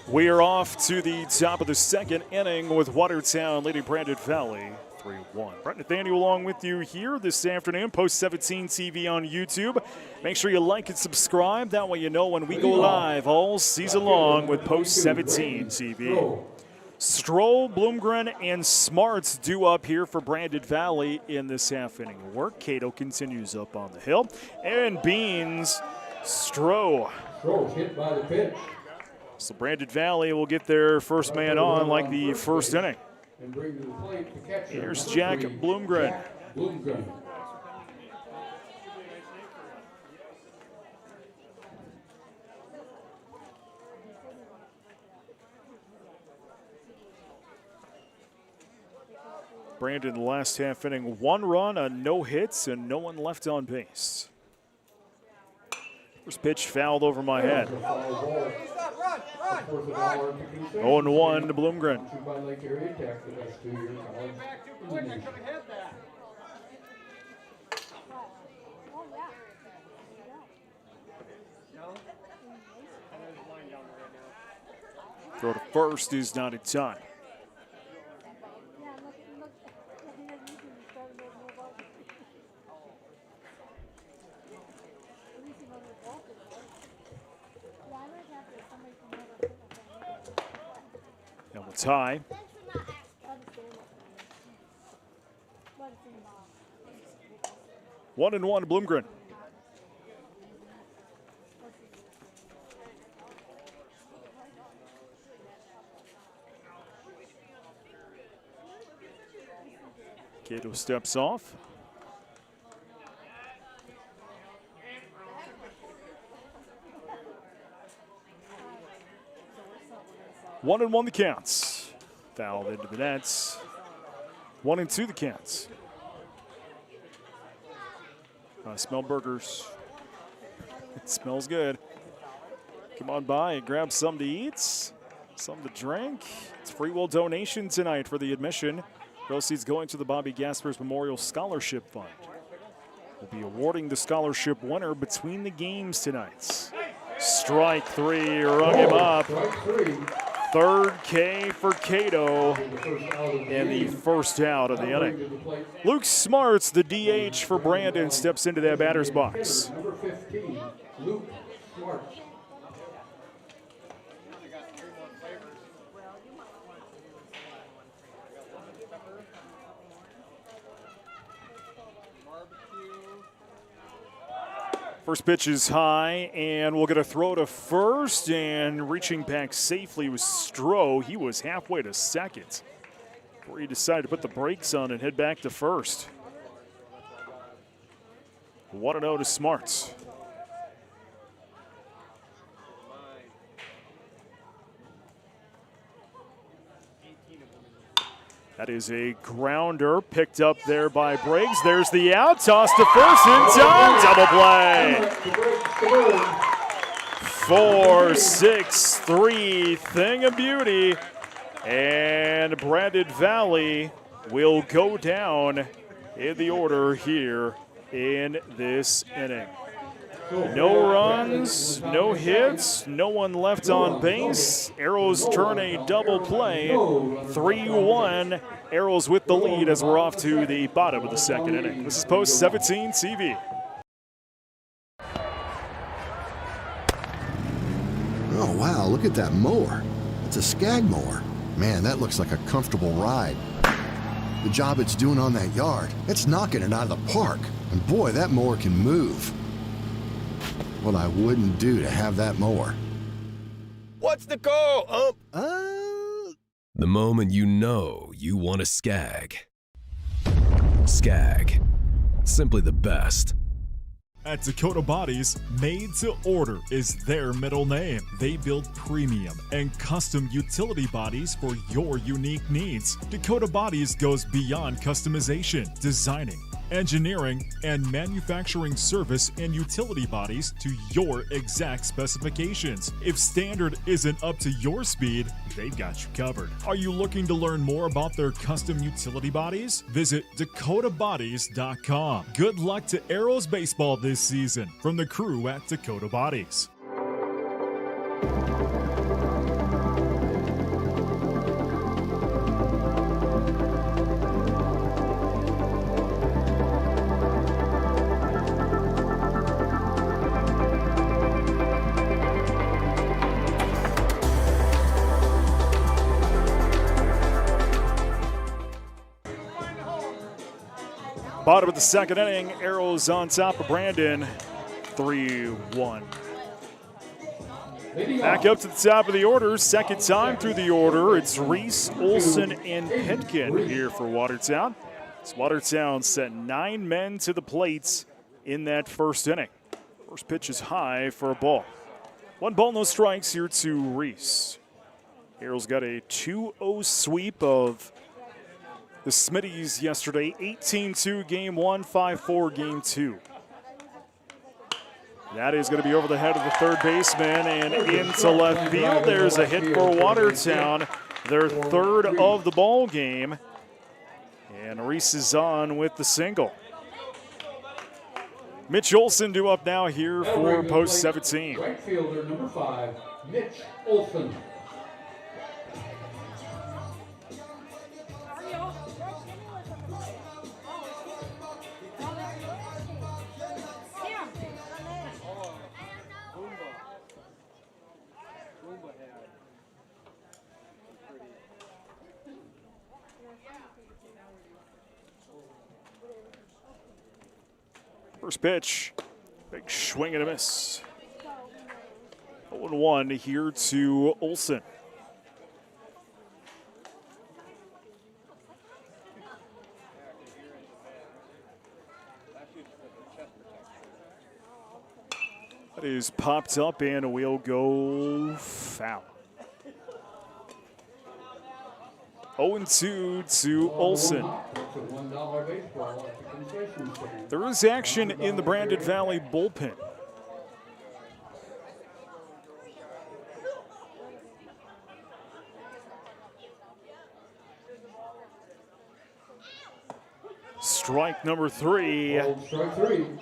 We are off to the top of the second inning with Watertown leading Brandon Valley 3-1. Brett Nathaniel along with you here this afternoon. Post 17 TV on YouTube. Make sure you like and subscribe. That way you know when we go live all season long with Post 17 TV. Stroll, Bloomgren, and Smarts due up here for Brandon Valley in this half inning work. Cato continues up on the hill. And Beans, Stroh hit by the pitch. So Brandon Valley will get their first man on like the first inning. And bring to the plate the catcher. Here's Jack Bloomgren. Jack Bloomgren. Brandon, the last half inning, 1 run, no hits, and no one left on base. First pitch fouled over my head. 0-1 to Bloomgren. Throw to first is not in time. And we'll tie. One and one, Bloomgren. Cato steps off. One and one the counts. Fouled into the nets. 1-2 the counts. I smell burgers. It smells good. Come on by and grab some to eat, some to drink. It's free will donation tonight for the admission. Proceeds going to the Bobby Gaspers Memorial Scholarship Fund. We'll be awarding the scholarship winner between the games tonight. Strike three, rung him up. Third K for Cato and the first out of the inning. Luke Smarts, the DH for Brandon, steps into that batter's box. Number 15, Luke Smarts. First pitch is high, and we'll get a throw to first, and reaching back safely was Stroh. He was halfway to second before he decided to put the brakes on and head back to first. 1-0 to Smarts. That is a grounder picked up there by Briggs. There's the out, toss to first in time, double play. 4-6-3, thing of beauty. And Brandon Valley will go down in the order here in this inning. No runs, no hits, no one left on base. Arrows turn a double play. 3-1, Arrows with the lead as we're off to the bottom of the second inning. This is Post 17 TV. Oh, wow, look at that mower. It's a Skag mower. Man, that looks like a comfortable ride. The job it's doing on that yard, it's knocking it out of the park. And boy, that mower can move. what I wouldn't do to have that mower. What's the call, The moment you know you want a Skag. Skag. Simply the best. At Dakota Bodies, made to order is their middle name. They build premium and custom utility bodies for your unique needs. Dakota Bodies goes beyond customization, designing, engineering, and manufacturing service and utility bodies to your exact specifications. If standard isn't up to your speed, they've got you covered. Are you looking to learn more about their custom utility bodies? Visit dakotabodies.com. Good luck to Arrows baseball this season from the crew at Dakota Bodies. Bottom of the second inning, Arrows on top of Brandon, 3-1. Back up to the top of the order, second time through the order. It's Reese, Olson, and Pitkin here for Watertown. As Watertown sent 9 men to the plates in that first inning. First pitch is high for a ball. 1 ball, no strikes here to Reese. Arrows got a 2-0 sweep of the Smitties yesterday, 18-2 game 1, 5-4 game 2. That is going to be over the head of the third baseman and into left field. There's a hit for Watertown, their third of the ball game. And Reese is on with the single. Mitch Olson due up now here for post 17. Right fielder number 5, Mitch Olson. First pitch, big swing and a miss. 0-1 here to Olson. That is popped up and will go foul. 0-2 to Olson. There is action in the Brandon Valley bullpen. Strike number 3,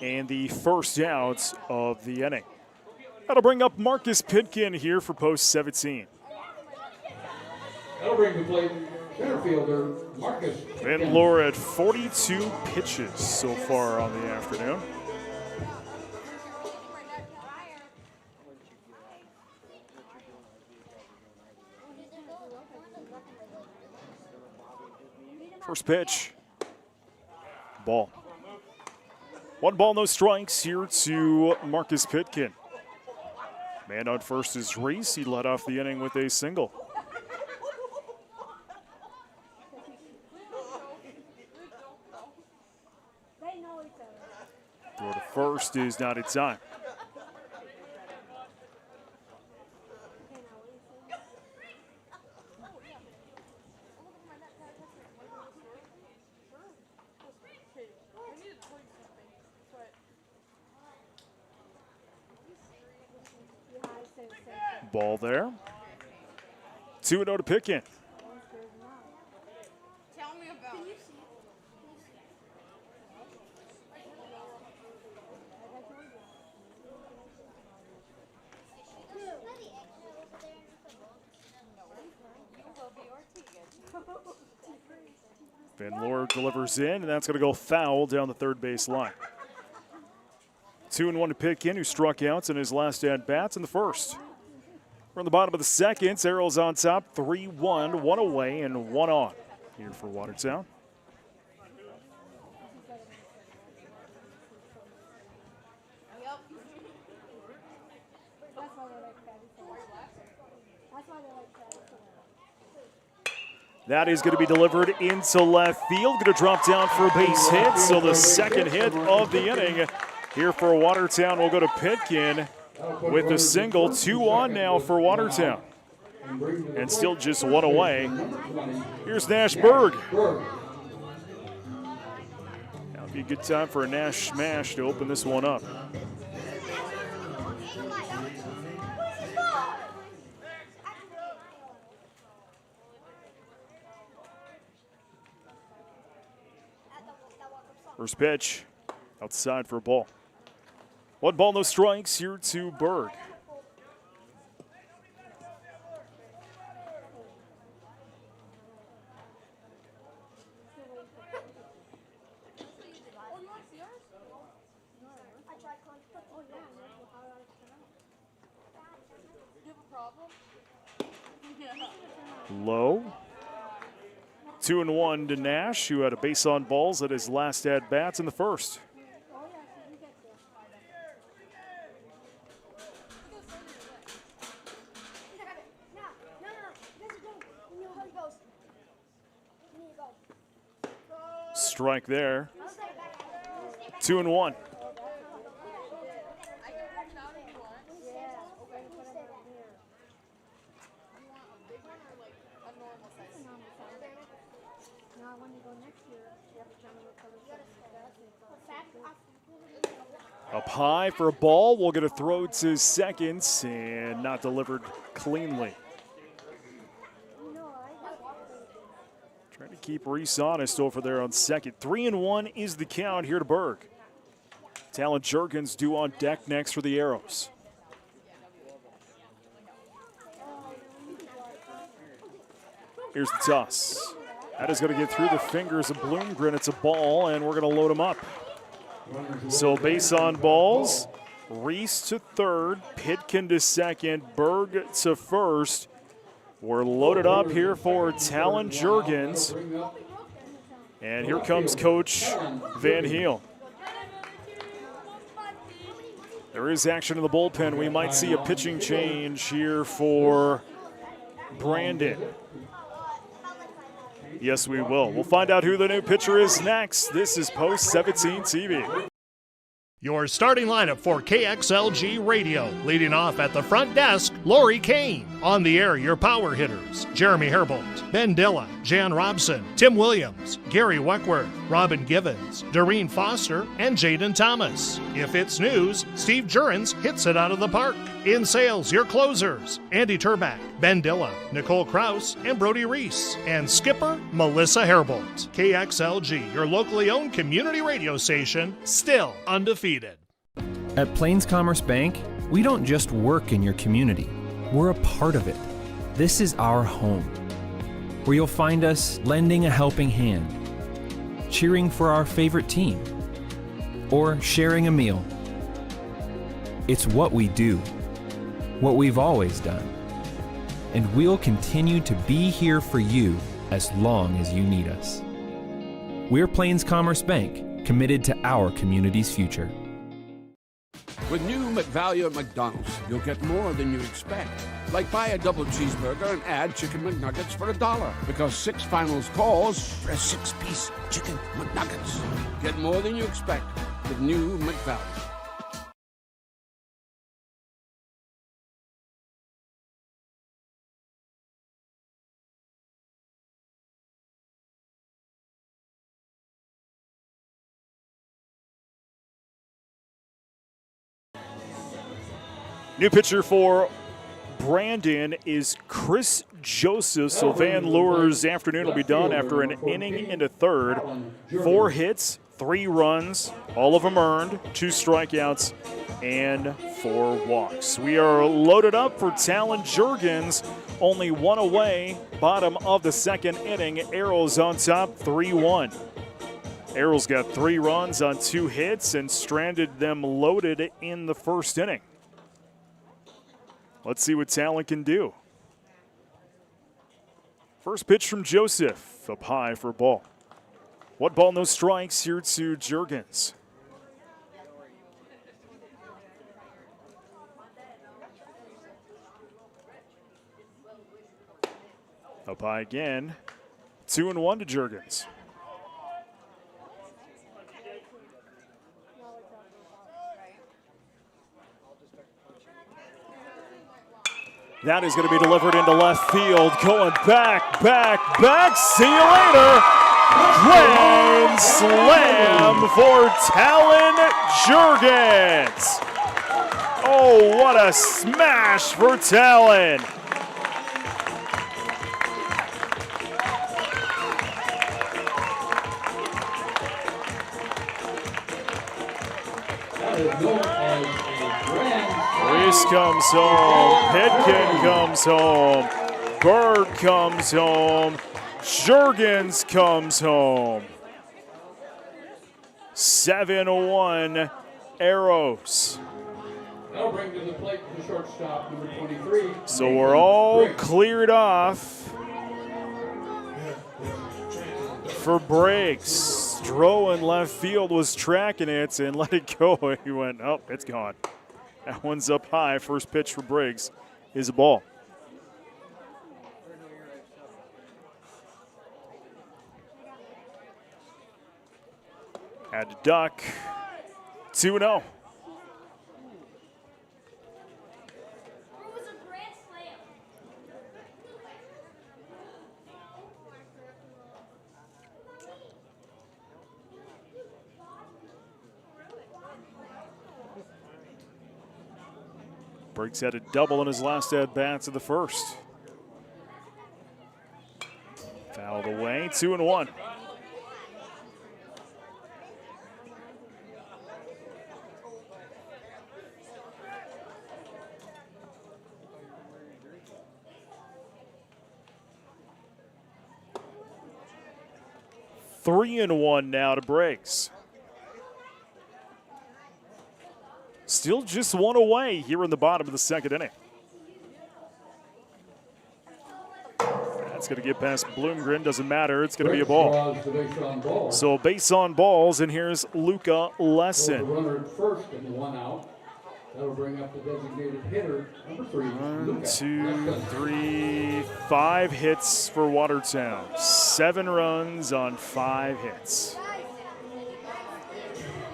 and the first out of the inning. That'll bring up Marcus Pitkin here for post 17. That'll bring the plate center fielder Marcus. Van Lohr at 42 pitches so far on the afternoon. First pitch, ball. 1 ball, no strikes here to Marcus Pitkin. Man on first is Reese. He led off the inning with a single. Throw to first is not in time. Ball there. 2-0 to Pitkin. Van Lohr delivers in, and that's going to go foul down the third base line. 2-1 to Pitkin, who struck out in his last at-bats in the first. We're on the bottom of the second. Arrows on top, 3-1, 1 away and 1 on here for Watertown. That is going to be delivered into left field. Going to drop down for a base hit. So the second hit of the inning here for Watertown will go to Pitkin with a single. 2 on now for Watertown. And still just 1 away. Here's Nash Berg. Now would be a good time for a Nash smash to open this one up. First pitch, outside for a ball. 1 ball, no strikes here to Berg. Low. 2-1 to Nash, who had a base on balls at his last at-bats in the first. Strike there. 2-1. Up high for a ball. We'll get a throw to second and not delivered cleanly. Trying to keep Reese honest over there on second. 3-1 is the count here to Berg. Talon Jurgens due on deck next for the Arrows. Here's the toss. That is going to get through the fingers of Bloomgren. It's a ball, and we're going to load him up. So base on balls. Reese to third, Pitkin to second, Berg to first. We're loaded up here for Talon Jurgens. And here comes Coach Van Heel. There is action in the bullpen. We might see a pitching change here for Brandon. Yes, we will. We'll find out who the new pitcher is next. This is Post 17 TV. Your starting lineup for KXLG Radio. Leading off at the front desk, Lori Kane. On the air, your power hitters, Jeremy Herbold, Ben Dilla, Jan Robson, Tim Williams, Gary Weckworth, Robin Givens, Doreen Foster, and Jaden Thomas. If it's news, Steve Jurens hits it out of the park. In sales, your closers, Andy Turback, Ben Dilla, Nicole Kraus, and Brody Reese. And skipper, Melissa Herbold. KXLG, your locally owned community radio station, still undefeated. At Plains Commerce Bank, we don't just work in your community. We're a part of it. This is our home, where you'll find us lending a helping hand, cheering for our favorite team, or sharing a meal. It's what we do, what we've always done, and we'll continue to be here for you as long as you need us. We're Plains Commerce Bank, committed to our community's future. With new McValue at McDonald's, you'll get more than you expect. Like buy a double cheeseburger and add chicken McNuggets for $1. Because 6 finals calls for a 6-piece chicken McNuggets. Get more than you expect with new McValue. New pitcher for Brandon is Chris Joseph. So Van Leur's afternoon will be done after an inning and a third. 4 hits, 3 runs, all of them earned, 2 strikeouts, and 4 walks. We are loaded up for Talon Jurgens. Only 1 away, bottom of the second inning. Arrows on top, 3-1. Arrows got 3 runs on 2 hits and stranded them loaded in the first inning. Let's see what Talon can do. First pitch from Joseph, up high for a ball. 1 ball, no strikes here to Jurgens. Up high again. 2-1 to Juergens. That is going to be delivered into left field. Going back. See you later. Grand slam for Talon Juergens. Oh, what a smash for Talon. Reese comes home, Pitkin comes home, Bird comes home, Juergens comes home. 7-1 Arrows. That'll bring to the plate the shortstop, number 23. So we're all cleared off for Briggs. Stroh in left field was tracking it and let it go. He went, oh, it's gone. That one's up high. First pitch for Briggs is a ball. Had to duck. 2-0. Briggs had a double in his last at-bats of the first. Fouled away, 2-1. Three and one now to Briggs. Still just one away here in the bottom of the second inning. That's going to get past Bloomgren. Doesn't matter. It's going to be a ball. So base on balls, and here's Luca Lesson. Runner at first and 1 out. That'll bring up the designated hitter, number 3. 1, 2, 3, 5 hits for Watertown. 7 runs on 5 hits.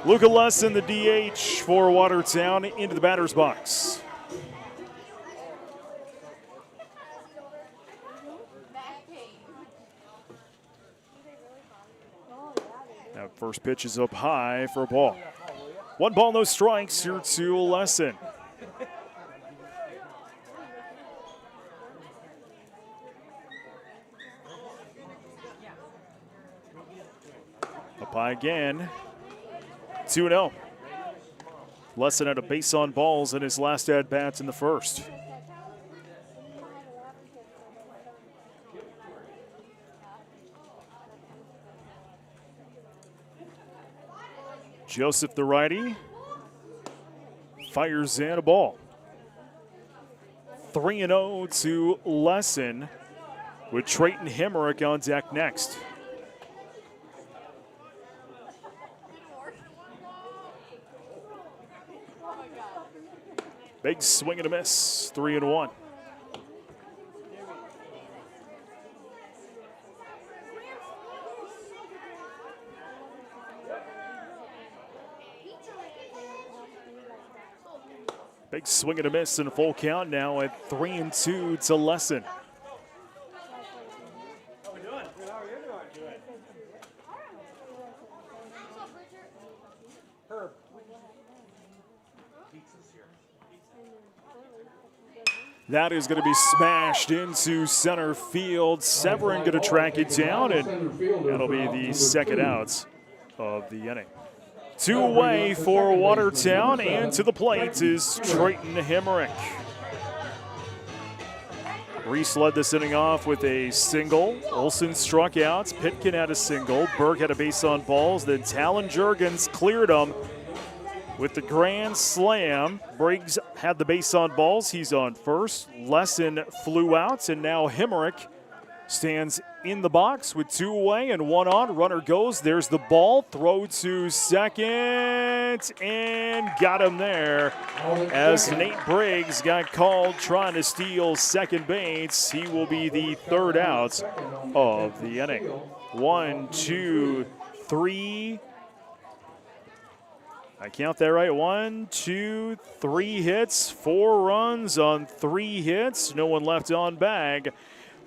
Luca Lesson, the DH for Watertown, into the batter's box. That first pitch is up high for a ball. 1 ball, no strikes here to Lesson. Up high again. 2-0. Lesson had a base on balls in his last at-bats in the first. Joseph, the righty, fires in a ball. 3-0 to Lesson, with Trayton Hemrick on deck next. Big swing and a miss, 3-1. Big swing and a miss and a full count now at 3-2 to Lesson. That is going to be smashed into center field. Severin going to track it down, and that'll be the second out of the inning. 2 away for Watertown, and to the plate is Trayton Hemrick. Reese led this inning off with a single. Olsen struck out. Pitkin had a single. Berg had a base on balls. Then Talon Juergens cleared him with the grand slam. Briggs had the base on balls. He's on first. Lesson flew out, and now Hemrick stands in the box with 2 away and 1 on. Runner goes. There's the ball. Throw to second and got him there as Nate Briggs got called trying to steal second base. He will be the 3rd out of the inning. 1, 2, 3. I count that right. 1, 2, 3 hits, 4 runs on 3 hits. No one left on bag.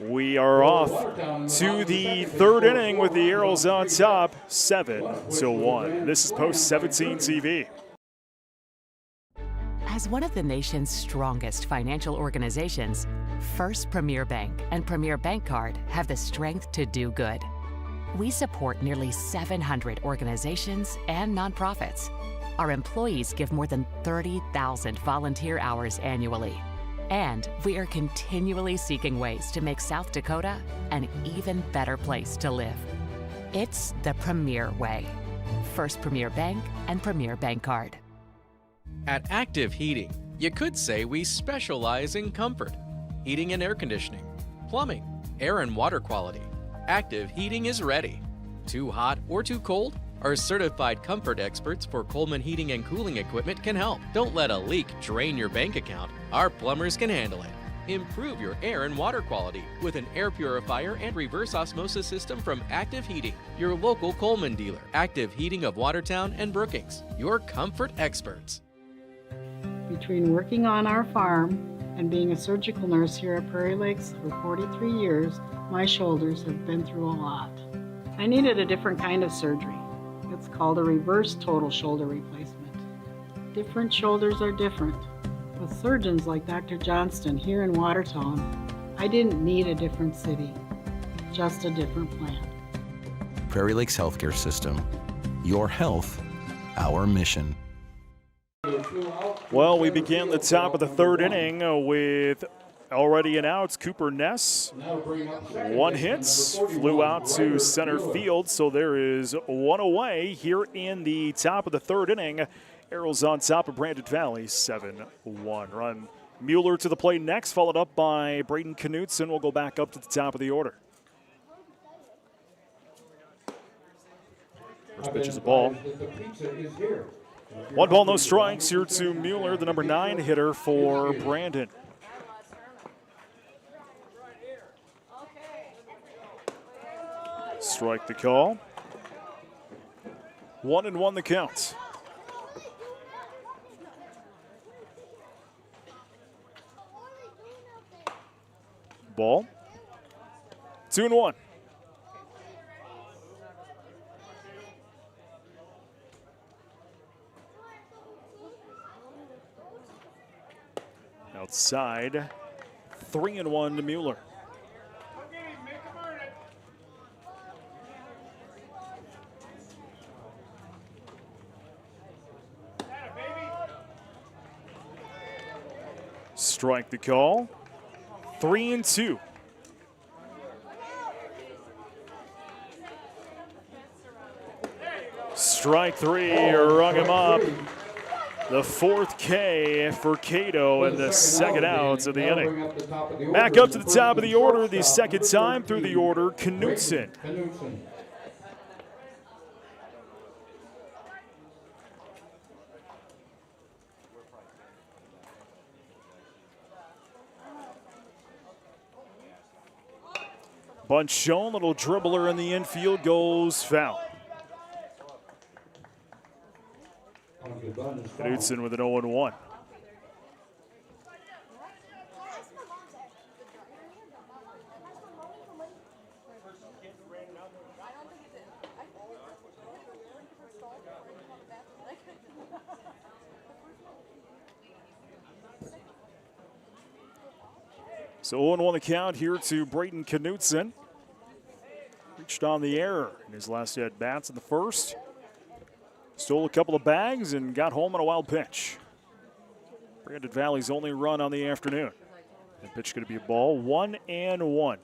We are off to the 3rd inning with the Arrows on top, 7-1. This is Post 17 TV. As one of the nation's strongest financial organizations, First Premier Bank and Premier Bank Card have the strength to do good. We support nearly 700 organizations and nonprofits. Our employees give more than 30,000 volunteer hours annually. And we are continually seeking ways to make South Dakota an even better place to live. It's the Premier way. First Premier Bank and Premier Bank Card. At Active Heating, you could say we specialize in comfort, heating and air conditioning, plumbing, air and water quality. Active Heating is ready. Too hot or too cold? Our certified comfort experts for Coleman Heating and Cooling Equipment can help. Don't let a leak drain your bank account. Our plumbers can handle it. Improve your air and water quality with an air purifier and reverse osmosis system from Active Heating, your local Coleman dealer. Active Heating of Watertown and Brookings, your comfort experts. Between working on our farm and being a surgical nurse here at Prairie Lakes for 43 years, my shoulders have been through a lot. I needed a different kind of surgery. It's called a reverse total shoulder replacement. Different shoulders are different. With surgeons like Dr. Johnston here in Watertown, I didn't need a different city, just a different plan. Prairie Lakes Healthcare System. Your health, our mission. Well, we began the top of the 3rd inning with already an out. Cooper Ness, 1 hit, flew out to center field, so there is 1 away here in the top of the 3rd inning. Arrows on top of Brandon Valley, 7-1 run. Mueller to the plate next, followed up by Braden Knutson. We'll go back up to the top of the order. First pitch is a ball. 1 ball, no strikes here to Mueller, the number 9 hitter for Brandon. Strike the call. 1-1 the count. Ball. 2-1. Outside. 3-1 to Mueller. Strike the call. 3-2. Strike 3, rung him up. The 4th K for Cato and the 2nd out of the inning. Back up to the top of the order, the 2nd time through the order, Knutson. Bunt shown, little dribbler in the infield goes foul. Knutson with an 0-1. So 0-1 the count here to Braden Knutson. Reached on the air in his last at-bats in the first. Stole a couple of bags and got home on a wild pitch. Brandon Valley's only run on the afternoon. The pitch going to be a ball, 1-1.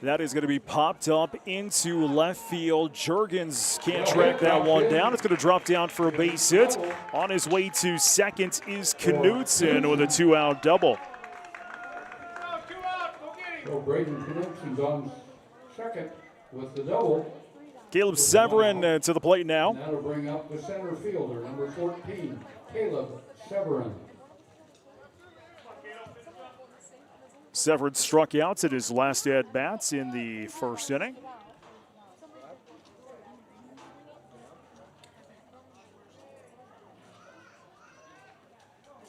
That is going to be popped up into left field. Jurgens can't track that one down. It's going to drop down for a base hit. On his way to second is Knudsen with a 2-out double. So Braden Knudsen's on second with the double. Caleb Severin to the plate now. That'll bring up the center fielder, number 14, Caleb Severin. Severin struck out at his last at-bats in the first inning.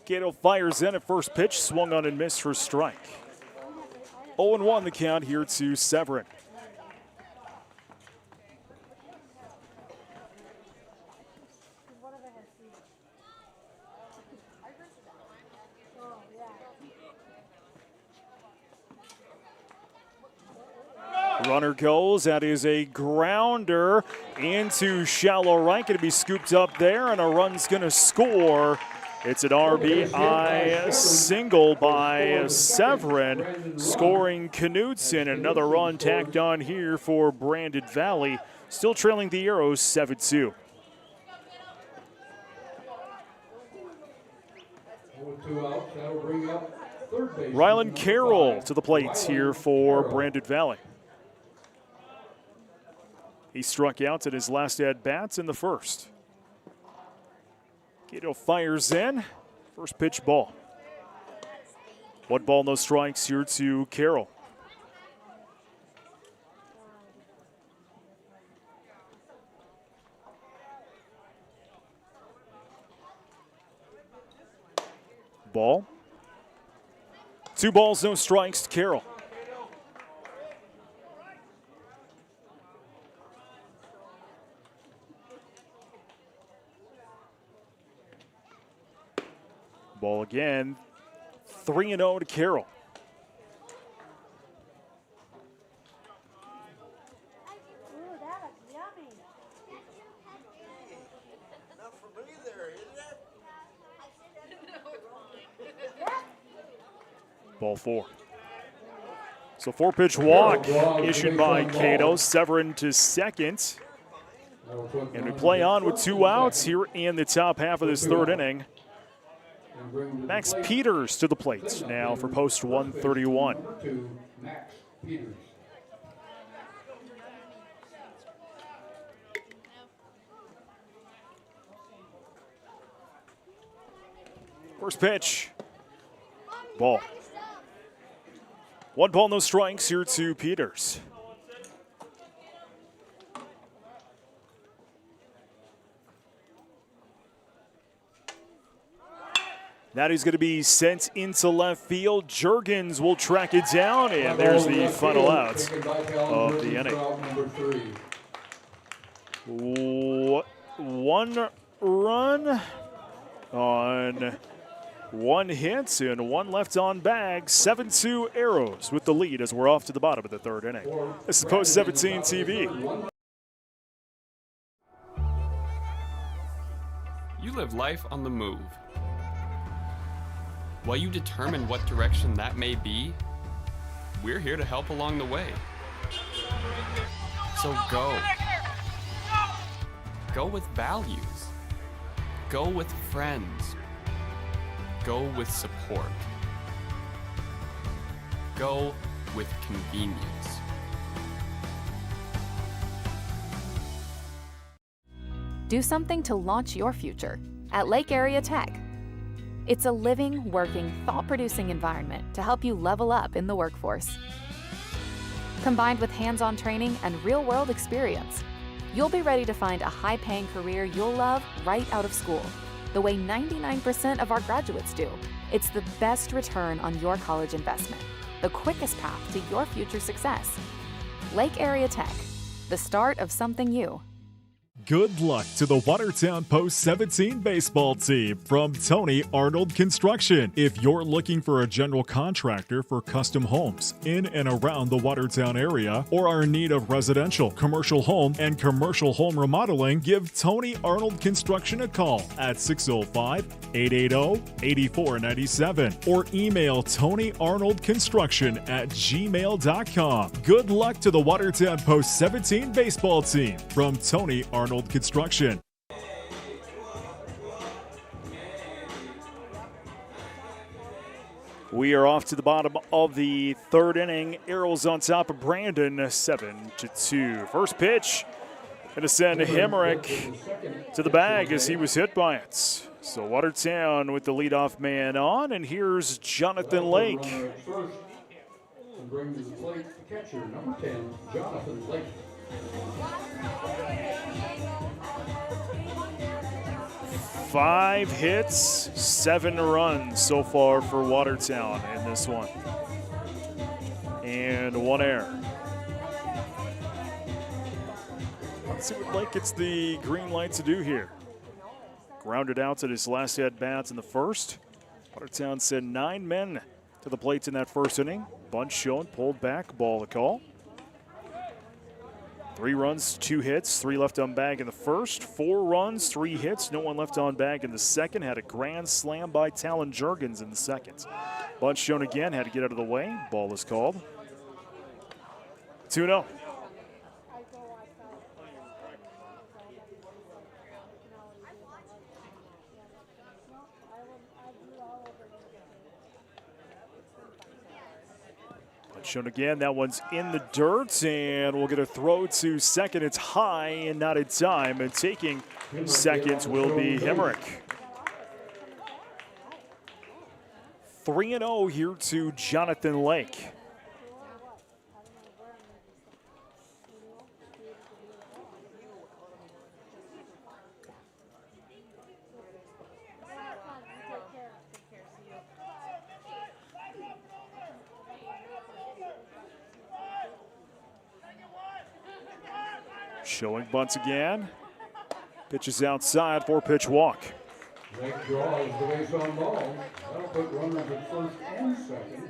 Cato fires in at first pitch, swung on and missed for strike. 0-1 the count here to Severin. Runner goes. That is a grounder into shallow right. Going to be scooped up there, and a run's going to score. It's an RBI single by Severin, scoring Knudsen. Another run tacked on here for Brandon Valley. Still trailing the Arrows 7-2. Rylan Carroll to the plate here for Brandon Valley. He struck out at his last at-bats in the first. Cato fires in. First pitch ball. 1 ball, no strikes here to Carroll. Ball. 2 balls, no strikes to Carroll. Ball again. 3-0 to Carroll. Ball 4. So 4-pitch walk issued by Cato. Severin to second. And we play on with 2 outs here in the top half of this third inning. Max Peters to the plate now for post 131. Max Peters. First pitch. Ball. 1 ball, no strikes here to Peters. That is going to be sent into left field. Jurgens will track it down, and there's the final out of the inning. 1 run on 1 hit and 1 left on bag. 7-2 Arrows with the lead as we're off to the bottom of the third inning. This is Post 17 TV. You live life on the move. While you determine what direction that may be, we're here to help along the way. So go. Go with values. Go with friends. Go with support. Go with convenience. Do something to launch your future at Lake Area Tech. It's a living, working, thought-producing environment to help you level up in the workforce. Combined with hands-on training and real-world experience, you'll be ready to find a high-paying career you'll love right out of school, the way 99% of our graduates do. It's the best return on your college investment, the quickest path to your future success. Lake Area Tech, the start of something new. Good luck to the Watertown Post 17 baseball team from Tony Arnold Construction. If you're looking for a general contractor for custom homes in and around the Watertown area or are in need of residential, commercial home, and commercial home remodeling, give Tony Arnold Construction a call at 605-880-8497 or email TonyArnoldConstruction@gmail.com. Good luck to the Watertown Post 17 baseball team from Tony Arnold Construction. We are off to the bottom of the third inning. Arrows on top of Brandon, 7-2. First pitch, going to send Hemrick to the bag as he was hit by it. So Watertown with the leadoff man on, and here's Jonathan Lake. Bring to the plate the catcher, number 10, Jonathan Lake. 5 hits, 7 runs so far for Watertown in this one. And 1 error. Let's see what Lake gets the green light to do here. Grounded out at his last at-bats in the first. Watertown sent 9 men to the plate in that first inning. Bunt shown, pulled back, ball to call. 3 runs, 2 hits, 3 left on bag in the first. 4 runs, 3 hits, no one left on bag in the second. Had a grand slam by Talon Jurgens in the second. Bunt shown again, had to get out of the way. Ball is called. 2-0. Shown again, that one's in the dirt, and we'll get a throw to second. It's high and not in time, and taking second will be Hemrick. 3-0 here to Jonathan Lake. Showing bunts again. Pitches outside, 4-pitch walk. Lake draws the base on ball. That'll put runners at first and second.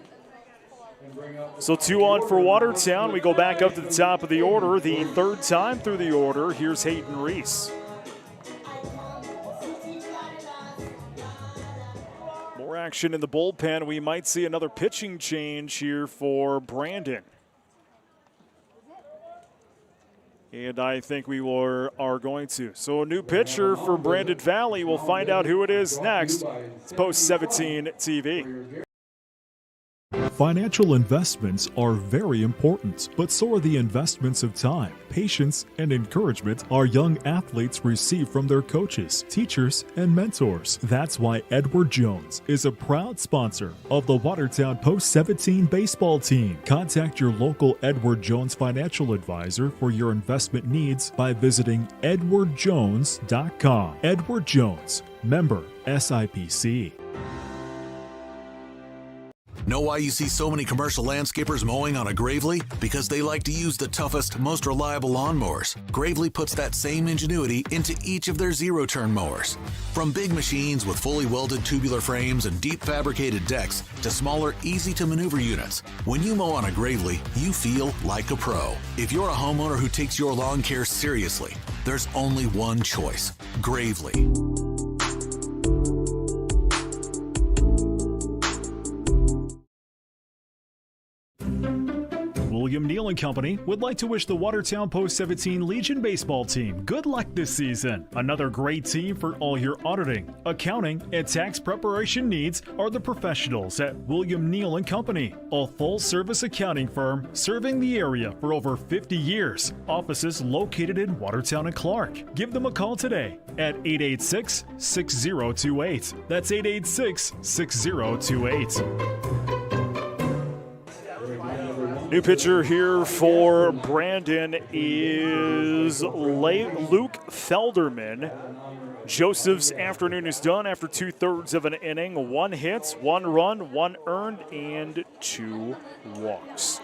So 2 on for Watertown. We go back up to the top of the order. The third time through the order. Here's Hayden Reese. More action in the bullpen. We might see another pitching change here for Brandon. And I think we are going to. So a new pitcher for Brandon Valley. We'll find out who it is next. It's Post 17 TV. Financial investments are very important, but so are the investments of time, patience, and encouragement our young athletes receive from their coaches, teachers, and mentors. That's why Edward Jones is a proud sponsor of the Watertown Post 17 baseball team. Contact your local Edward Jones financial advisor for your investment needs by visiting edwardjones.com. Edward Jones, member SIPC. Know why you see so many commercial landscapers mowing on a Gravely? Because they like to use the toughest, most reliable lawnmowers. Gravely puts that same ingenuity into each of their zero-turn mowers. From big machines with fully welded tubular frames and deep fabricated decks to smaller, easy-to-maneuver units, when you mow on a Gravely, you feel like a pro. If you're a homeowner who takes your lawn care seriously, there's only one choice: Gravely. William Neal & Company would like to wish the Watertown Post 17 Legion baseball team good luck this season. Another great team for all your auditing, accounting, and tax preparation needs are the professionals at William Neal & Company, a full-service accounting firm serving the area for over 50 years. Offices located in Watertown and Clark. Give them a call today at 886-6028. That's 886-6028. New pitcher here for Brandon is Luke Felderman. Joseph's afternoon is done after 2/3 of an inning. 1 hit, 1 run, 1 earned, and 2 walks.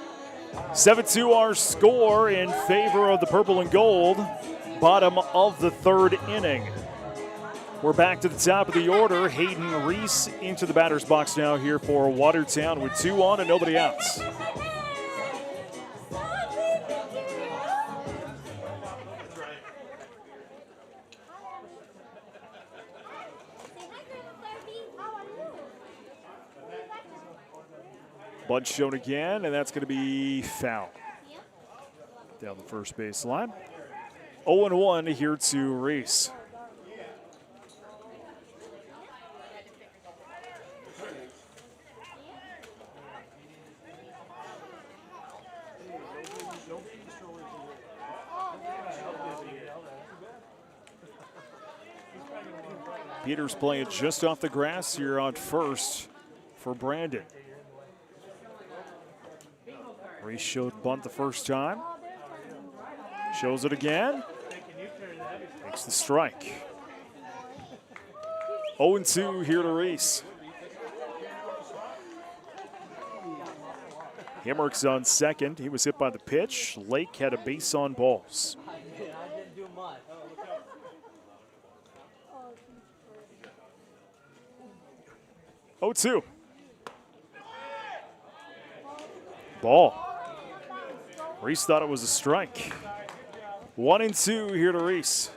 7-2 our score in favor of the purple and gold. bottom of the third inning. We're back to the top of the order. Hayden Reese into the batter's box now here for Watertown with 2 on and nobody out. Bunt shown again, and that's going to be foul. Down the first baseline. 0-1 here to Reese. Peters playing just off the grass here on first for Brandon. Reese showed bunt the first time. Shows it again. Makes the strike. 0-2 here to Reese. Hemrick's on second. He was hit by the pitch. Lake had a base on balls. Oh, 2. Ball. Reese thought it was a strike. 1-2 here to Reese.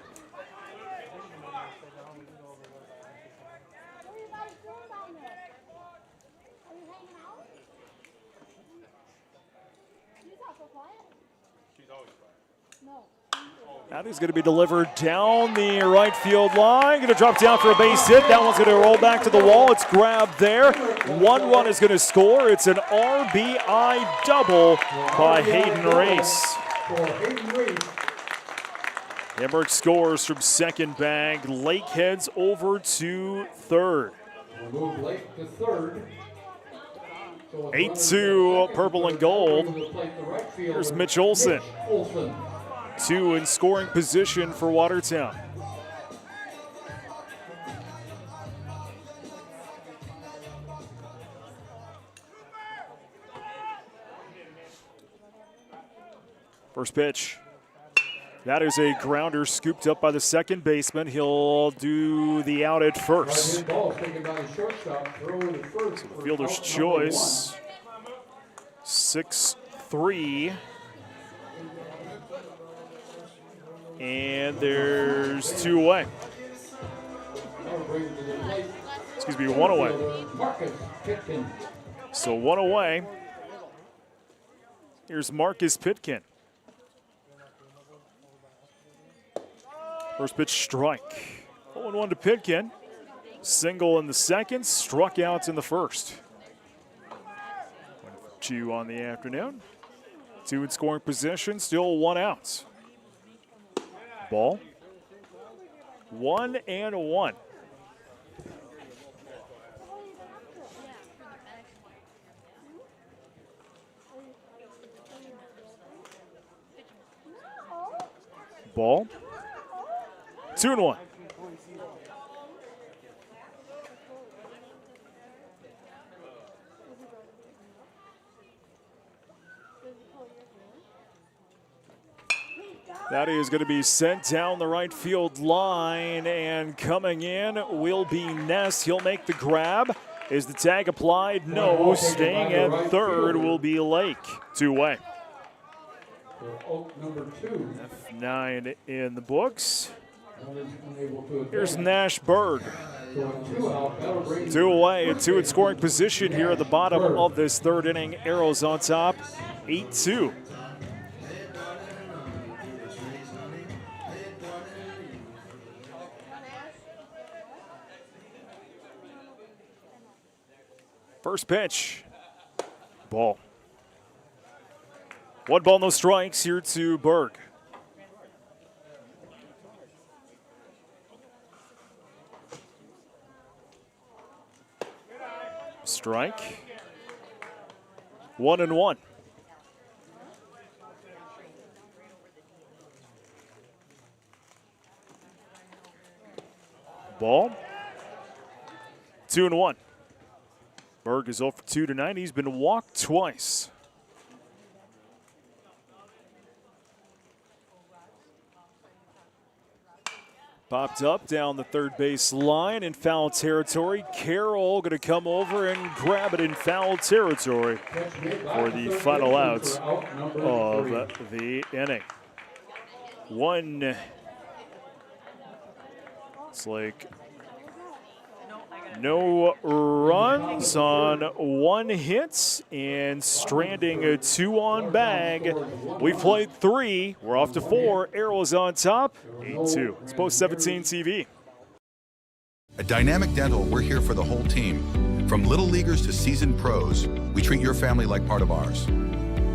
That is going to be delivered down the right field line. Going to drop down for a base hit. That one's going to roll back to the wall. It's grabbed there. 1 run is going to score. It's an RBI double by Hayden Reese. Emmerich scores from second bag. Lake heads over to third. Move Lake to third. 8-2 purple and gold. Here's Mitch Olson. 2 in scoring position for Watertown. First pitch. That is a grounder scooped up by the second baseman. He'll do the out at first. Fielder's choice. 6-3. And there's 2 away. Excuse me, 1 away. So 1 away. Here's Marcus Pitkin. First pitch strike. 0-1 to Pitkin. Single in the second, struck out in the first. 2 on the afternoon. 2 in scoring position, still 1 out. Ball. 1-1. Ball. 2-1. That is going to be sent down the right field line, and coming in will be Ness. He'll make the grab. Is the tag applied? No. Staying at third will be Lake. 2 away. F9 in the books. Here's Nash Berg. 2 away and 2 in scoring position here at the bottom of this third inning. Arrows on top. 8-2. First pitch. Ball. 1 ball, no strikes here to Berg. Strike. 1-1. Ball. 2-1. Berg is 0 for 2 tonight. He's been walked twice. Popped up down the third base line in foul territory. Carroll going to come over and grab it in foul territory for the final out of the inning. It's like no runs on one hit and stranding a 2 on bag. We played 3. We're off to 4. Arrows on top, 8-2. It's Post 17 TV. At Dynamic Dental, we're here for the whole team. From little leaguers to seasoned pros, we treat your family like part of ours.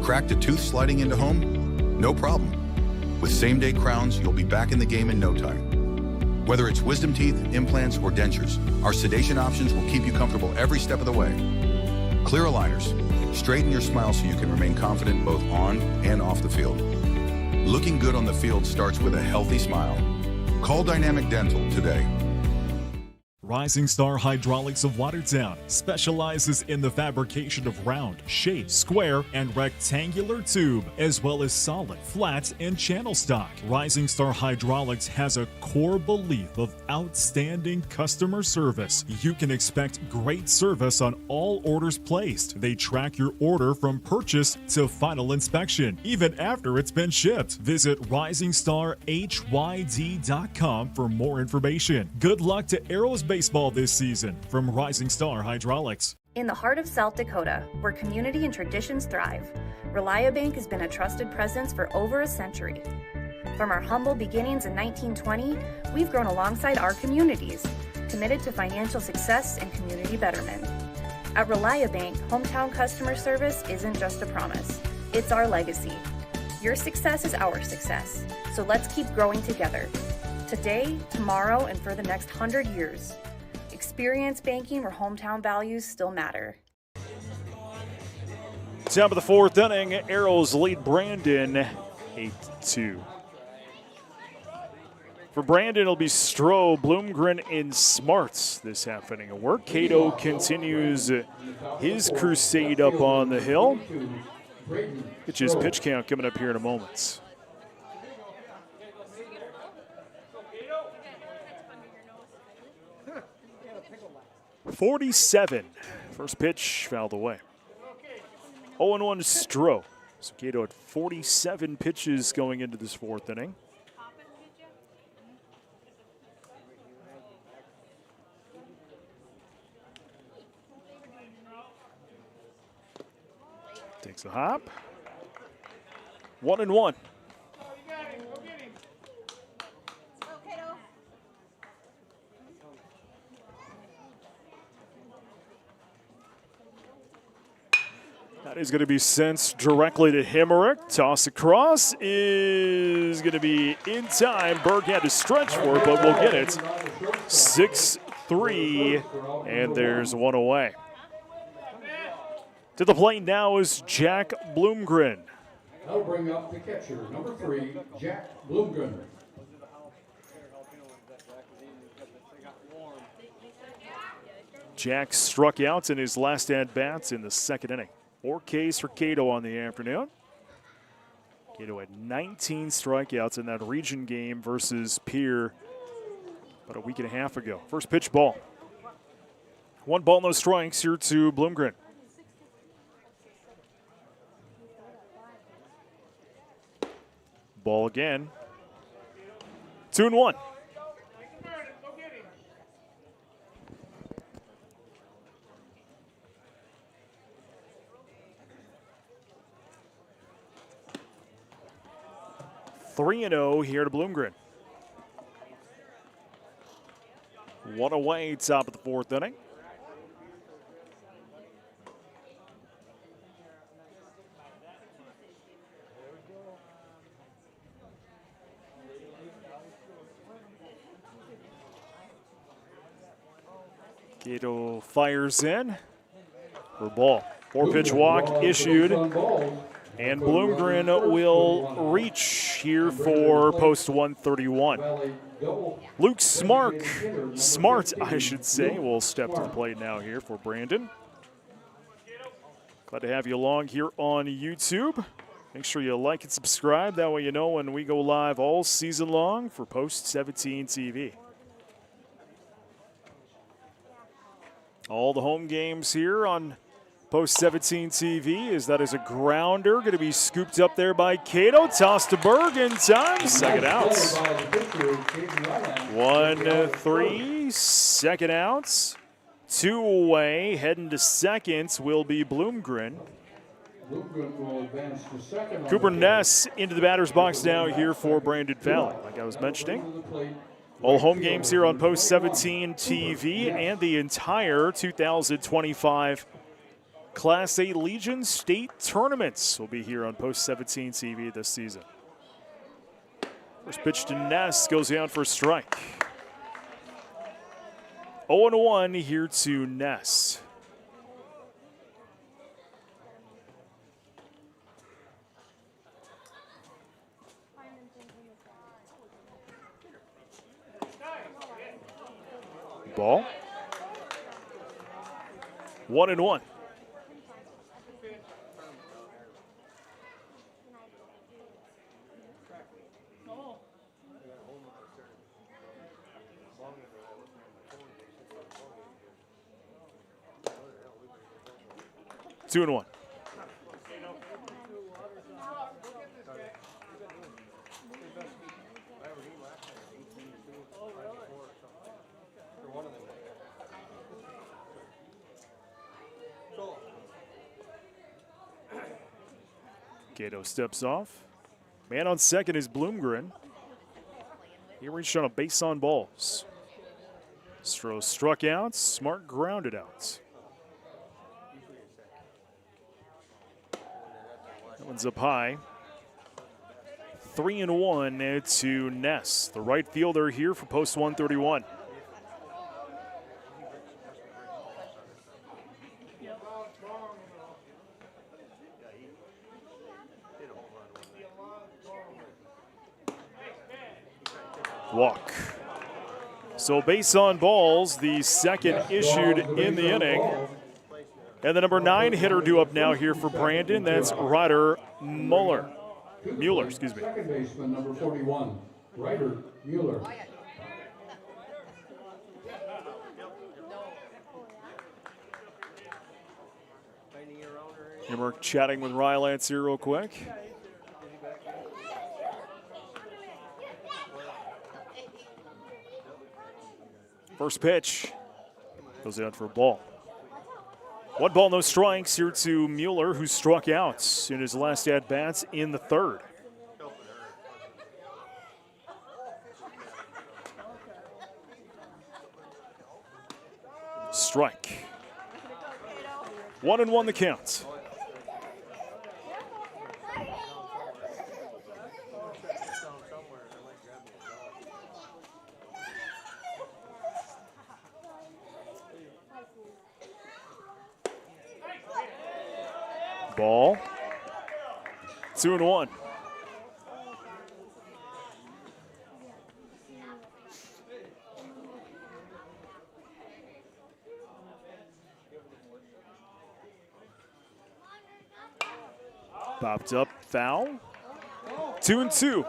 Cracked a tooth sliding into home? No problem. With same-day crowns, you'll be back in the game in no time. Whether it's wisdom teeth, implants, or dentures, our sedation options will keep you comfortable every step of the way. Clear aligners. Straighten your smile so you can remain confident both on and off the field. Looking good on the field starts with a healthy smile. Call Dynamic Dental today. Rising Star Hydraulics of Watertown specializes in the fabrication of round, shape, square, and rectangular tube, as well as solid, flat, and channel stock. Rising Star Hydraulics has a core belief of outstanding customer service. You can expect great service on all orders placed. They track your order from purchase to final inspection, even after it's been shipped. Visit RisingStarHYD.com for more information. Good luck to Arrows Baseball this season from Rising Star Hydraulics. In the heart of South Dakota, where community and traditions thrive, ReliaBank has been a trusted presence for over a century. From our humble beginnings in 1920, we've grown alongside our communities, committed to financial success and community betterment. At ReliaBank, hometown customer service isn't just a promise, it's our legacy. Your success is our success, so let's keep growing together. Today, tomorrow, and for the next 100 years. Experience banking where hometown values still matter. Top of the 4th inning, Arrows lead Brandon 8-2. For Brandon, it'll be Stroh, Bloomgren, and Smarts this half inning of work. Cato continues his crusade up on the hill. It's his pitch count coming up here in a moment. 47. First pitch fouled away. 0-1 Stroh. So Cato had 47 pitches going into this 4th inning. Takes a hop. 1-1. That is going to be sent directly to Hemerick. Toss across is going to be in time. Berg had to stretch for it, but we'll get it. 6-3, and there's one away. To the plate now is Jack Bloomgren. That'll bring up the catcher, number 3, Jack Bloomgren. Jack struck out in his last at-bats in the 2nd inning. 4 Ks for Cato on the afternoon. Cato had 19 strikeouts in that region game versus Pierre about a week and a half ago. First pitch ball. 1 ball, no strikes here to Bloomgren. Ball again. 2-1. Three and 0 here to Bloomgren. 1 away, top of the 4th inning. Cato fires in for ball. 4-pitch walk issued. And Bloomgren will reach here for post 131. Luke Smart, I should say, will step to the plate now here for Brandon. Glad to have you along here on YouTube. Make sure you like and subscribe. That way you know when we go live all season long for Post 17 TV. All the home games here on Post 17 TV is that is a grounder. Going to be scooped up there by Cato. Tossed to Berg in time. Second out. 1-3. Second out. 2 away. Heading to second will be Bloomgren. Cooper Ness into the batter's box now here for Brandon Valley. Like I was mentioning, all home games here on Post 17 TV and the entire 2025 Class A Legion State Tournaments will be here on Post 17 TV this season. First pitch to Ness goes down for a strike. 0-1 here to Ness. Ball. 1-1. Two and one. Gato steps off. Man on second is Bloomgren. He reached on a base on balls. Stroh struck out. Smart grounded out. That one's up high. 3-1 to Ness, the right fielder here for Post 131. Walk. So base on balls, the second issued in the inning. And the number 9 hitter due up now here for Brandon. That's Ryder Mueller. Excuse me. Second baseman, number 41, Ryder Mueller. And we're chatting with Rylance here real quick. First pitch goes out for a ball. 1 ball, no strikes here to Mueller, who struck out in his last at-bats in the third. Strike. 1-1 the count. Ball. 2-1. Popped up, foul. 2-2.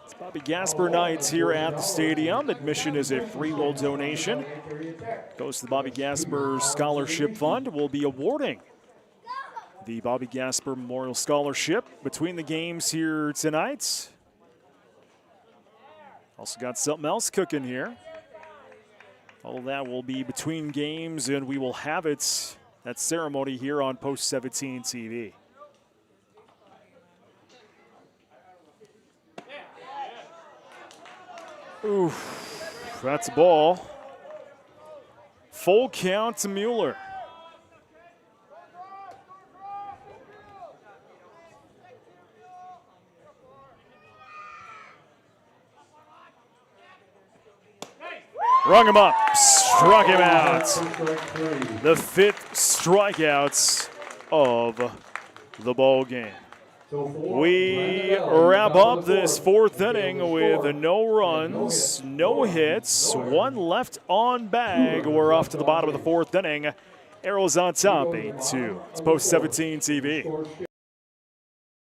It's Bobby Gasper nights here at the stadium. Admission is a free will donation. Goes to the Bobby Gasper Scholarship Fund. We'll be awarding the Bobby Gasper Memorial Scholarship between the games here tonight. Also got something else cooking here. All of that will be between games, and we will have it, that ceremony here on Post 17 TV. Oof, that's a ball. Full count to Mueller. Rung him up, struck him out. The 5th strikeouts of the ball game. We wrap up this 4th inning with no runs, no hits, 1 left on bag. We're off to the bottom of the 4th inning. Arrows on top, 8-2. It's Post 17 TV.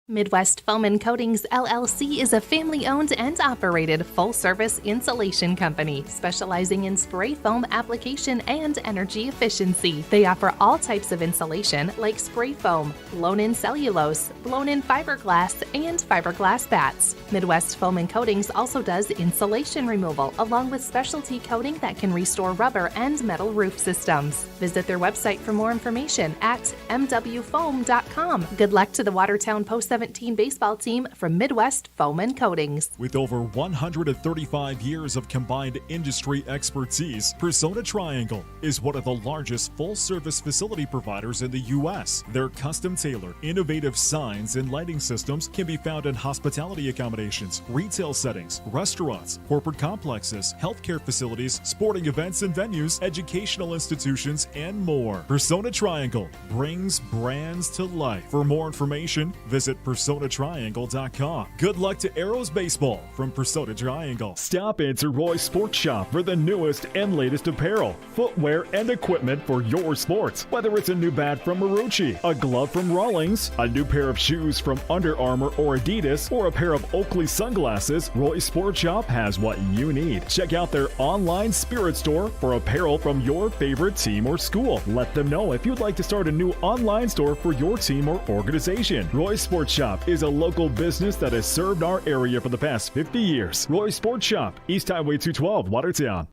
Midwest Foam and Coatings LLC is a family-owned and operated full-service insulation company specializing in spray foam application and energy efficiency. They offer all types of insulation like spray foam, blown-in cellulose, blown-in fiberglass, and fiberglass bats. Midwest Foam and Coatings also does insulation removal along with specialty coating that can restore rubber and metal roof systems. Visit their website for more information at mwfoam.com. Good luck to the Watertown Post 17 baseball team from Midwest Foam and Coatings. With over 135 years of combined industry expertise, Persona Triangle is one of the largest full-service facility providers in the U.S. Their custom-tailored, innovative signs and lighting systems can be found in hospitality accommodations, retail settings, restaurants, corporate complexes, healthcare facilities, sporting events and venues, educational institutions, and more. Persona Triangle brings brands to life. For more information, visit PersonaTriangle.com. Good luck to Arrows Baseball from Persona Triangle. Stop into Roy's Sports Shop for the newest and latest apparel, footwear, and equipment for your sports. Whether it's a new bat from Marucci, a glove from Rawlings, a new pair of shoes from Under Armour or Adidas, or a pair of Oakley sunglasses, Roy's Sports Shop has what you need. Check out their online spirit store for apparel from your favorite team or school. Let them know if you'd like to start a new online store for your team or organization. Roy's Sports Shop is a local business that has served our area for the past 50 years. Roy's Sports Shop, East Highway 212, Watertown.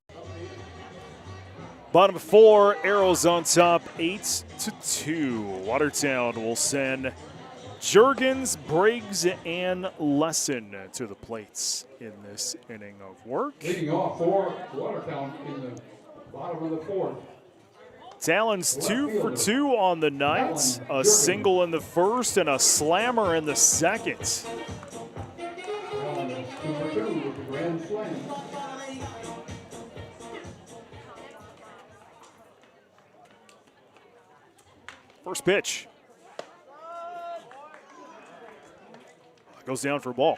Bottom 4, Arrows on top, 8-2. Watertown will send Juergens, Briggs, and Lesson to the plates in this inning of work. Leading off for Watertown in the bottom of the fourth. Talon's 2 for 2 on the night, a single in the first and a slammer in the second. 2 for 2 with the grand slam. First pitch. Goes down for a ball.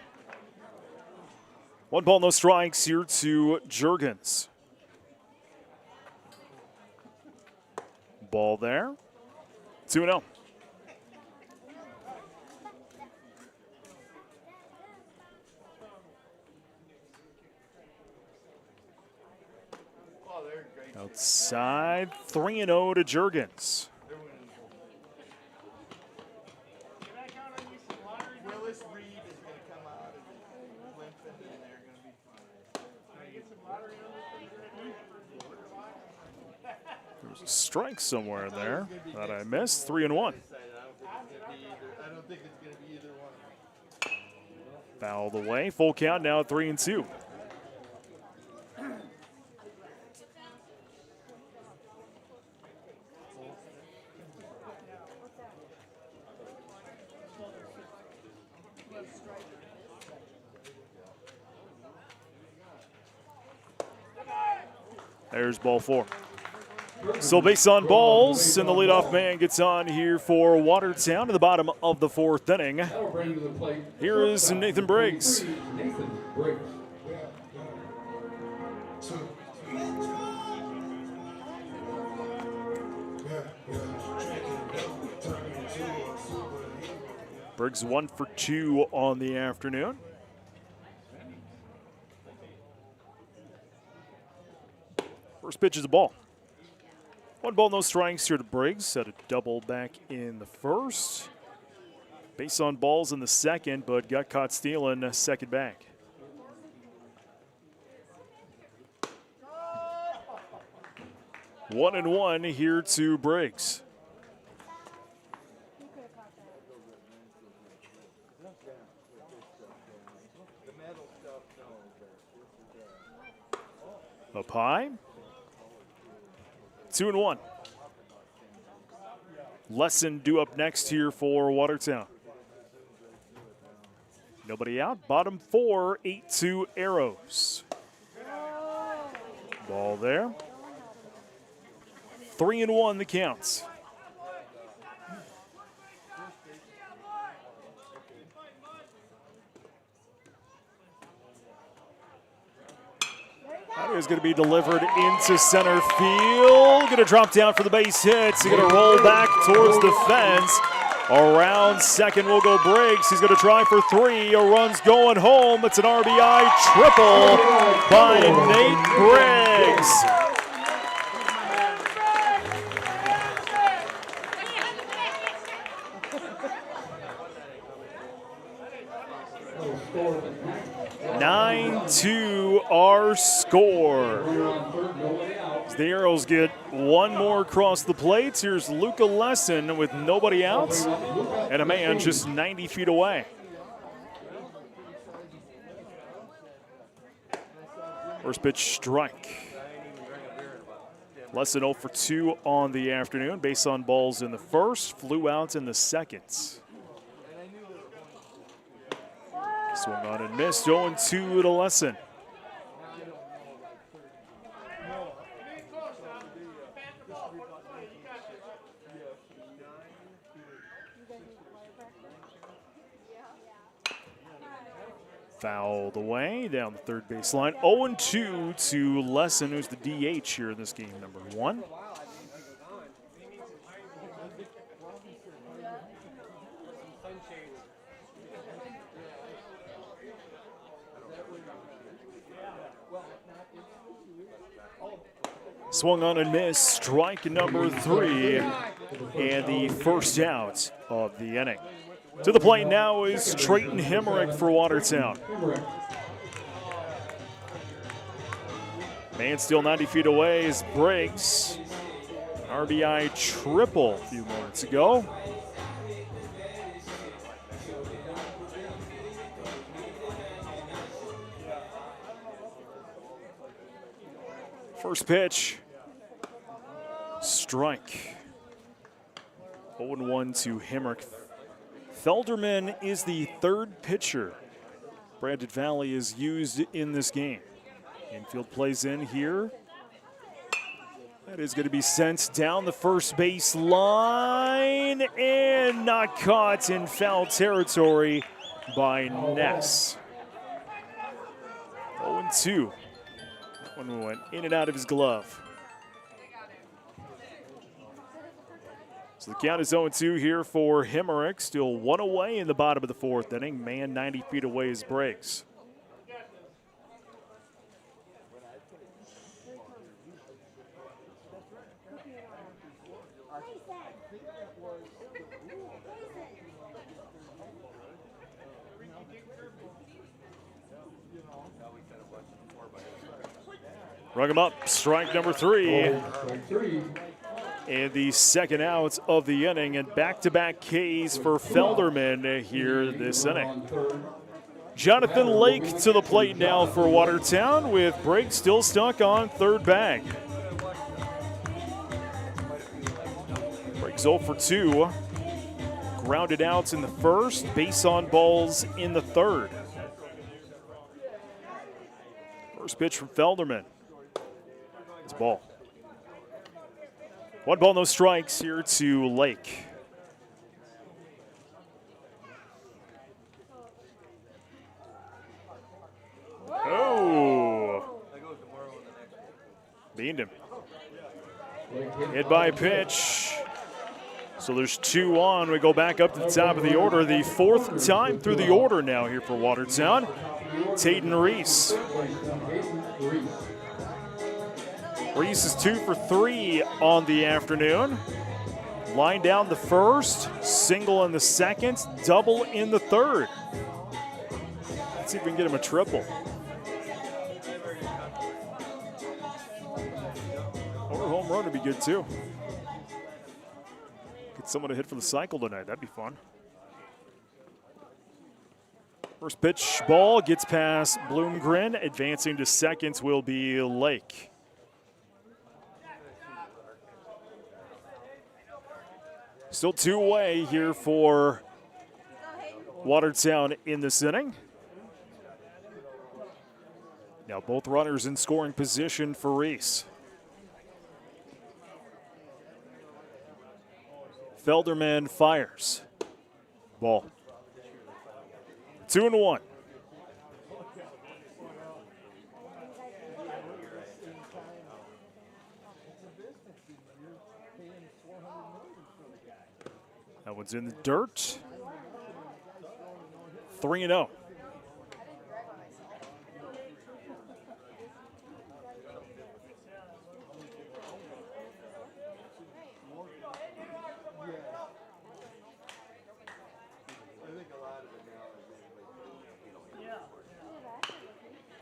1 ball, no strikes here to Juergens. Ball there. 2-0. Outside, 3-0 to Juergens. There's a strike somewhere in there that I missed. 3-1. Fouled away. Full count now at 3-2. There's ball 4. Still base on balls, and the leadoff man gets on here for Watertown to the bottom of the 4th inning. Here is Nathan Briggs. Nathan Briggs. Briggs 1 for 2 on the afternoon. First pitch is a ball. 1 ball, no strikes here to Briggs. Had a double back in the first. Base on balls in the second, but got caught stealing second back. One and one here to Briggs. Up high. 2-1. Lesson due up next here for Watertown. Nobody out. Bottom 4, 8-2 Arrows. Ball there. 3-1 the counts. That is going to be delivered into center field. Going to drop down for the base hit. He's going to roll back towards the fence. Around second will go Briggs. He's going to try for 3. A run's going home. It's an RBI triple by Nate Briggs. To our score. As the Arrows get one more across the plates, here's Luca Lesson with nobody out and a man just 90 feet away. First pitch strike. Lesson 0 for 2 on the afternoon. Base on balls in the first, flew out in the second. Swung on and missed, 0-2 to Lesson. Fouled away down the third baseline. 0-2 to Lesson, who's the DH here in this game, number 1. Swung on and missed, strike number 3, and the first out of the inning. To the plate now is Trayton Hemrick for Watertown. Man still 90 feet away is Briggs. RBI triple a few moments ago. First pitch, strike. 0-1 to Hemrick. Felderman is the third pitcher Brandon Valley is used in this game. Infield plays in here. That is going to be sent down the first base line and not caught in foul territory by Ness. 0-2. One went in and out of his glove. So the count is 0-2 here for Hemrick. Still 1 away in the bottom of the 4th inning. Man 90 feet away is Briggs. Rung him up, strike number 3. And the second out of the inning, and back-to-back Ks for Felderman here this inning. Jonathan Lake to the plate now for Watertown, with Briggs still stuck on third bag. Briggs 0 for 2. Grounded outs in the first, base on balls in the third. First pitch from Felderman. It's ball. 1 ball, no strikes here to Lake. Oh! Beamed him. Hit by pitch. So there's 2 on. We go back up to the top of the order. The 4th time through the order now here for Watertown. Taden Reese. Reese is 2 for 3 on the afternoon. Line down the first, single in the second, double in the third. Let's see if we can get him a triple. Or a home run would be good too. Get someone to hit for the cycle tonight, that'd be fun. First pitch, ball gets past Bloomgren. Advancing to second will be Lake. Still 2 away here for Watertown in this inning. Now both runners in scoring position for Reese. Felderman fires. Ball. 2-1. That one's in the dirt. 3-0.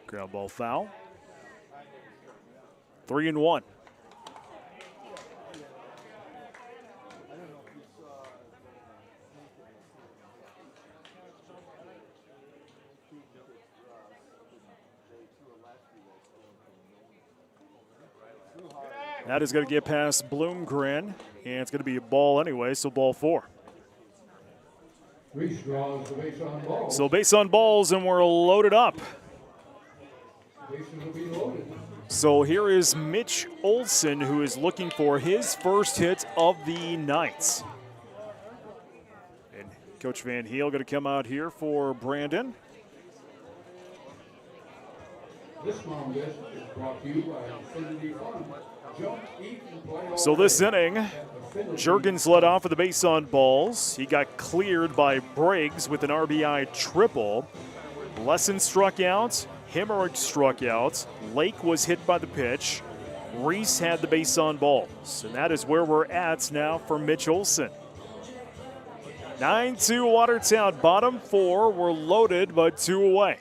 Ground ball foul. 3-1. That is going to get past Bloomgren, and it's going to be a ball anyway, so ball 4. Reese draws the base on balls. So base on balls, and we're loaded up. Bases will be loaded. So here is Mitch Olson, who is looking for his first hit of the night. And Coach Van Heel going to come out here for Brandon. This mound is brought to you by Infinity Fund. Jump, eat, and play all So this day. inning, Juergens led off with the base on balls. He got cleared by Briggs with an RBI triple. Lesson struck out. Hemorrhage struck out. Lake was hit by the pitch. Reese had the base on balls. And that is where we're at now for Mitch Olson. 9-2 Watertown, bottom 4. We're loaded, but 2 away.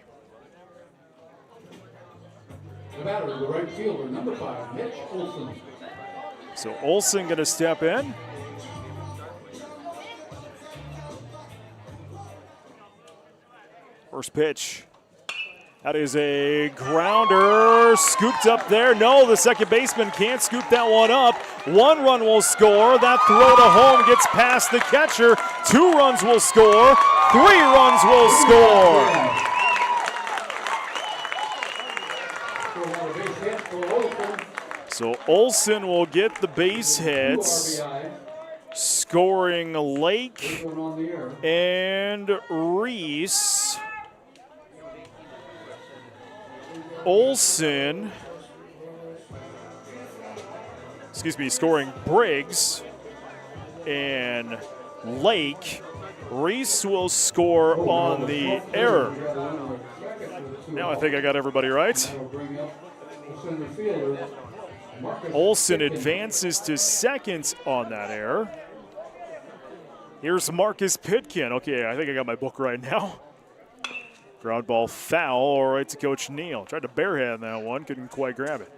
The batter, the right fielder, number 5, Mitch Olson. So Olson going to step in. First pitch. That is a grounder, scooped up there. No, the second baseman can't scoop that one up. 1 run will score. That throw to home gets past the catcher. 2 runs will score. 3 runs will score. So Olson will get the base hits, scoring Lake and Reese. Olson, scoring Briggs and Lake. Reese will score on the error. Now I think I got everybody right. Olson advances to second on that error. Here's Marcus Pitkin. Okay, I think I got my book right now. Ground ball foul, all right to Coach Neal. Tried to barehand that one, couldn't quite grab it.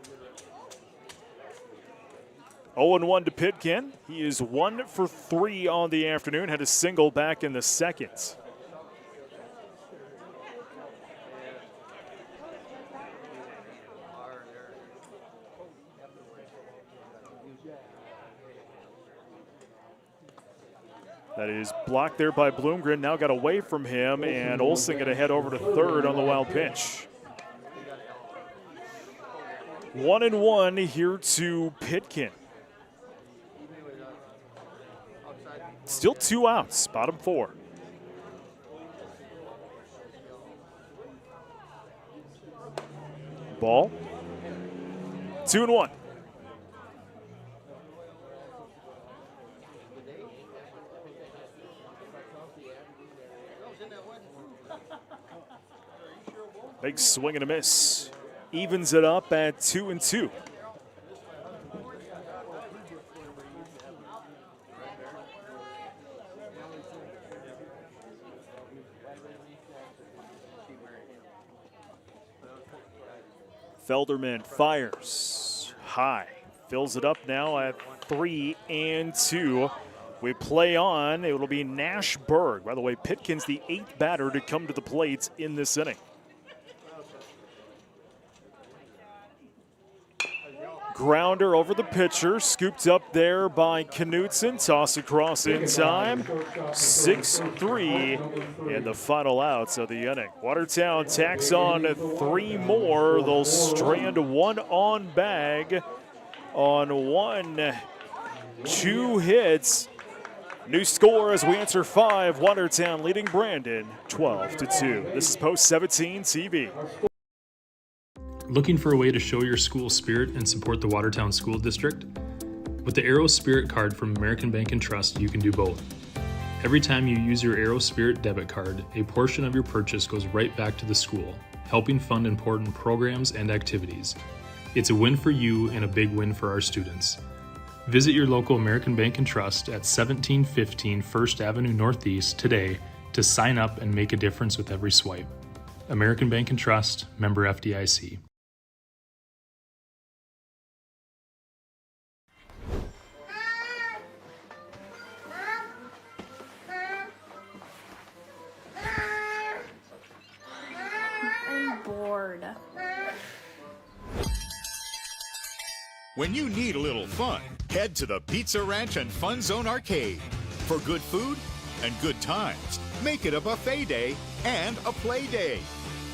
0-1 to Pitkin. He is 1 for 3 on the afternoon, had a single back in the second. That is blocked there by Bloomgren. Now got away from him, and Olson going to head over to third on the wild pitch. 1-1 here to Pitkin. Still 2 outs, bottom 4. Ball. 2-1. Big swing and a miss. Evens it up at 2-2. Felderman fires high. Fills it up now at 3-2. We play on. It will be Nash Berg. By the way, Pitkin's the 8th batter to come to the plate in this inning. Grounder over the pitcher, scooped up there by Knutson. Toss across in time. 6-3, and the final outs of the inning. Watertown tacks on 3 more. They'll strand 1 on bag on 2 hits. New score as we answer 5. Watertown leading Brandon 12-2. This is Post 17 TV. Looking for a way to show your school spirit and support the Watertown School District? With the Arrow Spirit Card from American Bank and Trust, you can do both. Every time you use your Aero Spirit debit card, a portion of your purchase goes right back to the school, helping fund important programs and activities. It's a win for you and a big win for our students. Visit your local American Bank and Trust at 1715 First Avenue Northeast today to sign up and make a difference with every swipe. American Bank and Trust, member FDIC. I'm bored. When you need a little fun, head to the Pizza Ranch and Fun Zone Arcade. For good food and good times, make it a buffet day and a play day.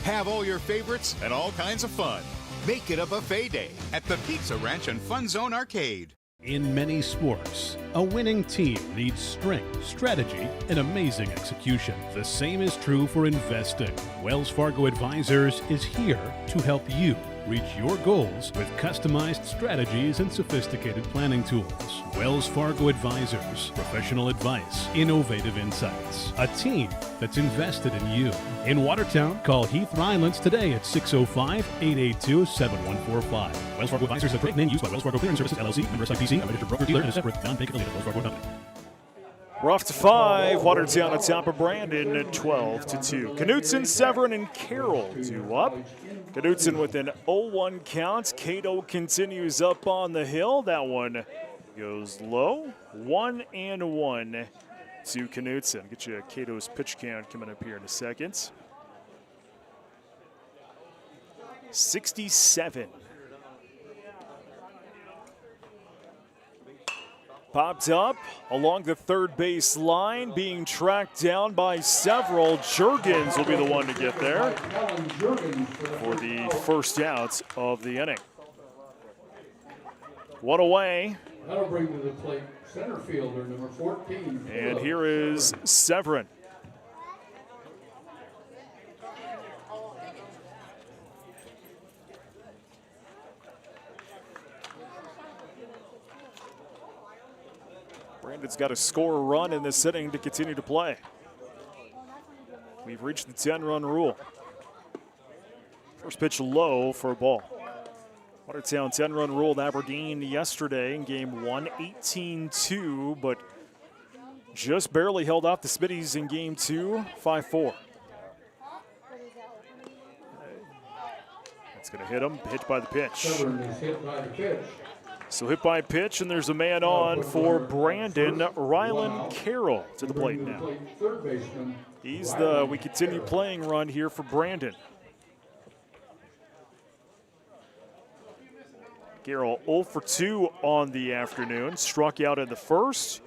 Have all your favorites and all kinds of fun. Make it a buffet day at the Pizza Ranch and Fun Zone Arcade. In many sports, a winning team needs strength, strategy, and amazing execution. The same is true for investing. Wells Fargo Advisors is here to help you reach your goals with customized strategies and sophisticated planning tools. Wells Fargo Advisors, professional advice, innovative insights, a team that's invested in you. In Watertown, call Heath Rylands today at 605-882-7145. Wells Fargo Advisors is a trade name used by Wells Fargo Clearing Services, LLC, member SIPC, a registered broker-dealer, and a separate non-bank affiliate of Wells Fargo Company. We're off to 5. Watertown on top of Brandon at 12-2. Knutson, Severn, and Carroll due up. Knutson with an 0-1 count. Cato continues up on the hill. That one goes low. 1-1 to Knutson. Get you Cato's pitch count coming up here in a second. 67. Popped up along the third base line, being tracked down by several. Jurgens will be the one to get there for the first out of the inning. One away. That'll bring to the plate center fielder number 14. And here is Severin. Brandon's got to score a run in this inning to continue to play. We've reached the 10-run rule. First pitch low for a ball. Watertown 10-run rule at Aberdeen yesterday in game 1, 18-2, but just barely held off the Smitties in game 2, 5-4. That's going to hit him, hit by the pitch. Severn is hit by the pitch. So hit by pitch, and there's a man on for Brandon. Rylan Carroll to the plate now. He's the we continue playing run here for Brandon. Carroll 0 for 2 on the afternoon. Struck out in the first.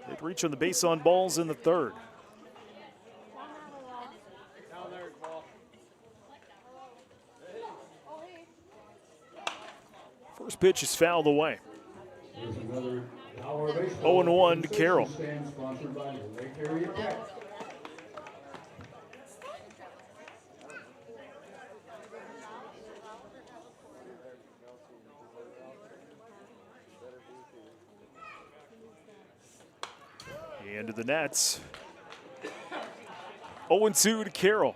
They'd reach on the base on balls in the third. First pitch is fouled away. 0-1 to Carroll. Into the nets. 0-2 to Carroll.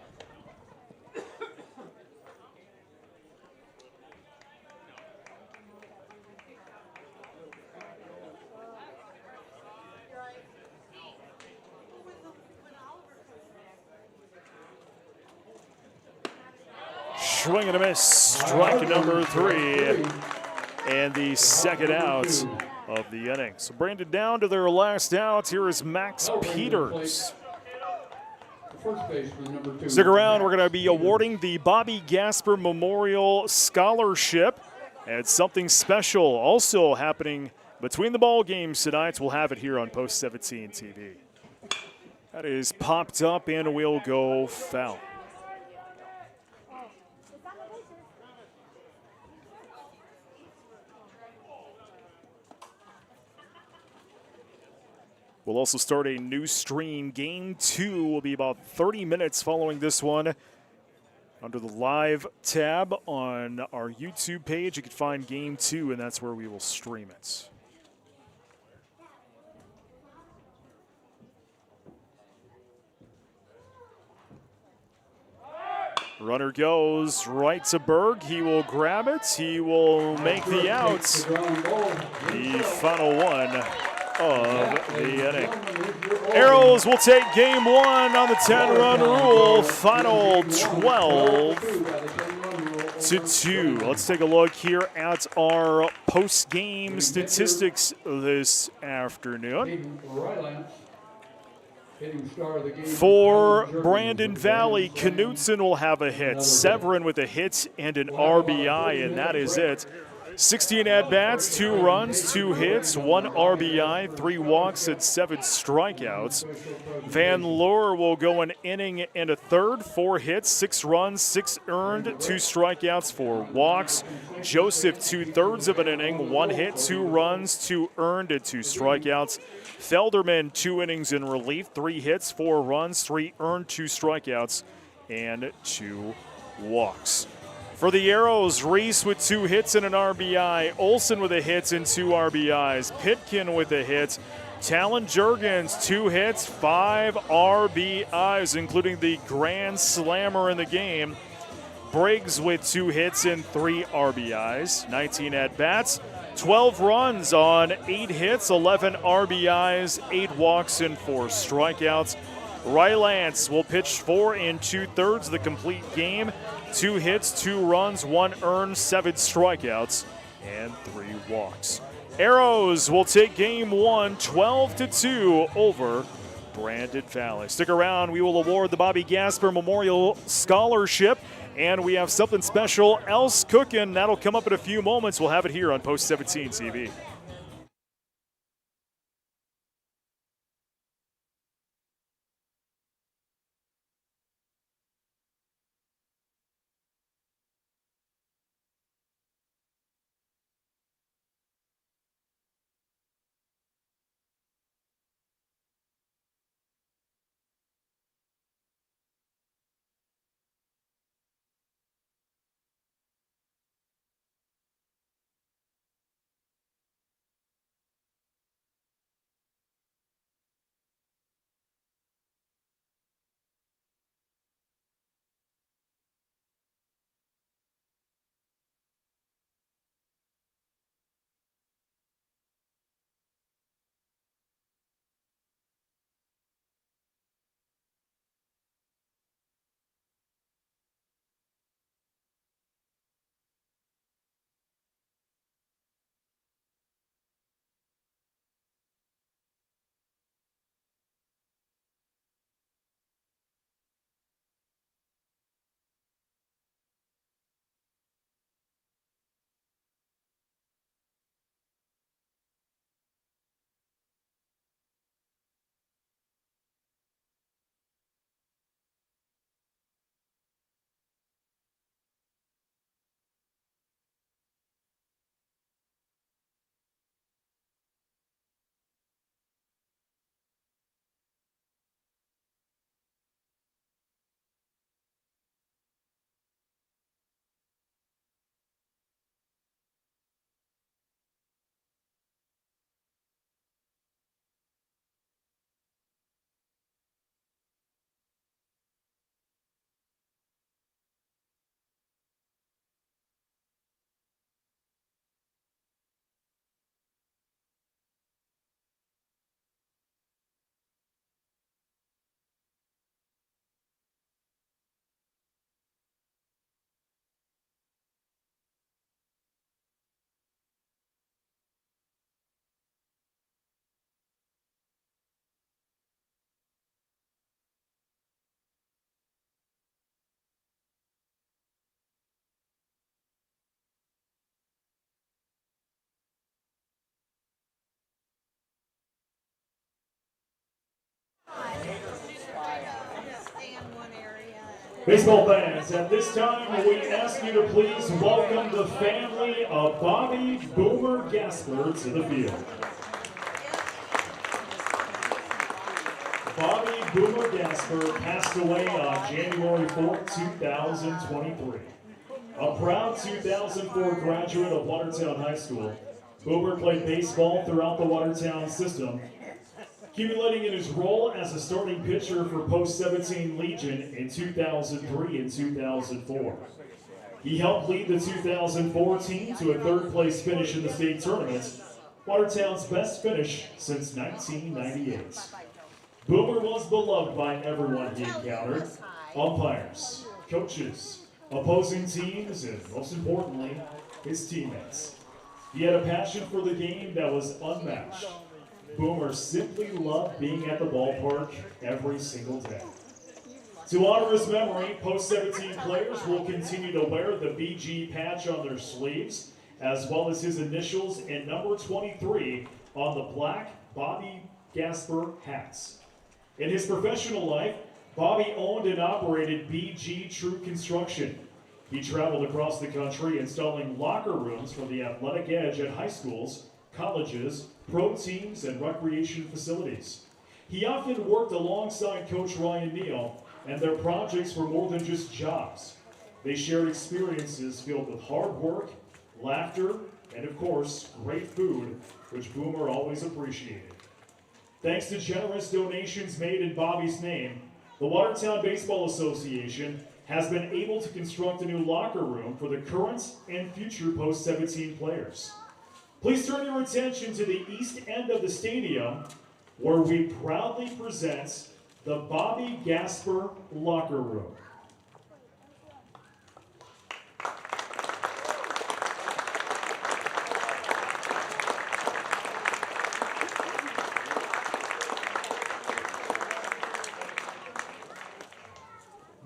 Swing and a miss. Strike number 3. And the second out of the inning. So Brandon down to their last out. Here is Max Peters. Stick around. We're going to be awarding the Bobby Gasper Memorial Scholarship. And something special also happening between the ball games tonight. We'll have it here on Post 17 TV. That is popped up and will go foul. We'll also start a new stream. Game 2 will be about 30 minutes following this one. Under the live tab on our YouTube page, you can find Game 2, and that's where we will stream it. Runner goes right to Berg. He will grab it. He will make the out. The final one of the inning. Arrows will take game one on the 10-run rule. Final 12-2. Let's take a look here at our post-game statistics this afternoon. For Brandon Valley, Knutson will have a hit. Severin with a hit and an RBI, and that is it. 16 at-bats, 2 runs, 2 hits, 1 RBI, 3 walks, and 7 strikeouts. Van Loer will go an inning and a third, 4 hits, 6 runs, 6 earned, 2 strikeouts, 4 walks. Joseph, 2/3 of an inning, 1 hit, 2 runs, 2 earned, and 2 strikeouts. Felderman, 2 innings in relief, 3 hits, 4 runs, 3 earned, 2 strikeouts, and 2 walks. For the Arrows, Reese with 2 hits and an RBI. Olson with a hit and 2 RBIs. Pitkin with a hit. Talon Jurgens, 2 hits, 5 RBIs, including the grand slammer in the game. Briggs with 2 hits and 3 RBIs. 19 at-bats, 12 runs on 8 hits, 11 RBIs, 8 walks, and 4 strikeouts. Rylance will pitch 4 2/3 the complete game. 2 hits, 2 runs, 1 earned, 7 strikeouts, and 3 walks. Arrows will take game one, 12-2 over Brandon Valley. Stick around. We will award the Bobby Gasper Memorial Scholarship, and we have something special else cooking. That'll come up in a few moments. We'll have it here on Post 17 TV. Baseball fans, at this time, we ask you to please welcome the family of Bobby Boomer Gasper to the field. Bobby Boomer Gasper passed away on January 4, 2023. A proud 2004 graduate of Watertown High School, Boomer played baseball throughout the Watertown system, Accumulating in his role as a starting pitcher for Post 17 Legion in 2003 and 2004. He helped lead the 2004 team to a third-place finish in the state tournament, Watertown's best finish since 1998. Boomer was beloved by everyone he encountered, umpires, coaches, opposing teams, and most importantly, his teammates. He had a passion for the game that was unmatched. Boomer simply loved being at the ballpark every single day. To honor his memory, Post 17 players will continue to wear the BG patch on their sleeves, as well as his initials and number 23 on the black Bobby Gasper hats. In his professional life, Bobby owned and operated BG True Construction. He traveled across the country installing locker rooms for the athletic edge at high schools, colleges, pro teams, and recreation facilities. He often worked alongside Coach Ryan Neal, and their projects were more than just jobs. They shared experiences filled with hard work, laughter, and of course, great food, which Boomer always appreciated. Thanks to generous donations made in Bobby's name, the Watertown Baseball Association has been able to construct a new locker room for the current and future Post 17 players. Please turn your attention to the east end of the stadium, where we proudly present the Bobby Gasper Locker Room.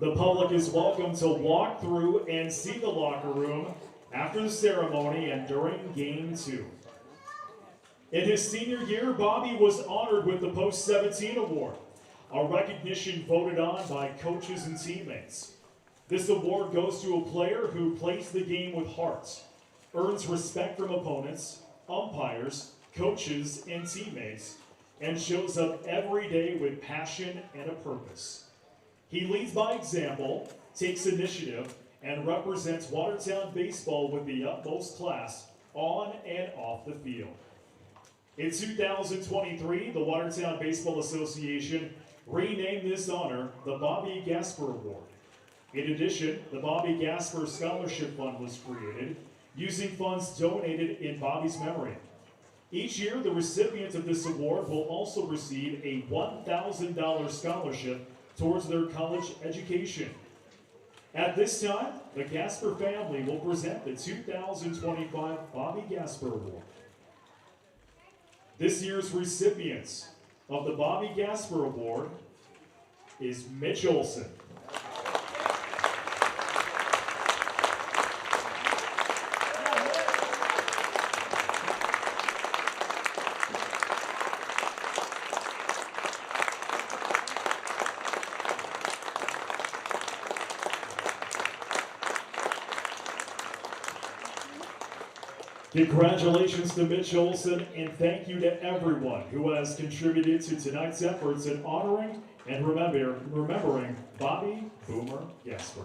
The public is welcome to walk through and see the locker room after the ceremony and during Game 2. In his senior year, Bobby was honored with the Post 17 Award, a recognition voted on by coaches and teammates. This award goes to a player who plays the game with heart, earns respect from opponents, umpires, coaches, and teammates, and shows up every day with passion and a purpose. He leads by example, takes initiative, and represents Watertown baseball with the utmost class on and off the field. In 2023, the Watertown Baseball Association renamed this honor the Bobby Gasper Award. In addition, the Bobby Gasper Scholarship Fund was created, using funds donated in Bobby's memory. Each year, the recipient of this award will also receive a $1,000 scholarship towards their college education. At this time, the Gasper family will present the 2025 Bobby Gasper Award. This year's recipient of the Bobby Gasper Award is Mitch Olson. Congratulations to Mitch Olson, and thank you to everyone who has contributed to tonight's efforts in honoring and remembering Bobby Boomer Gasper.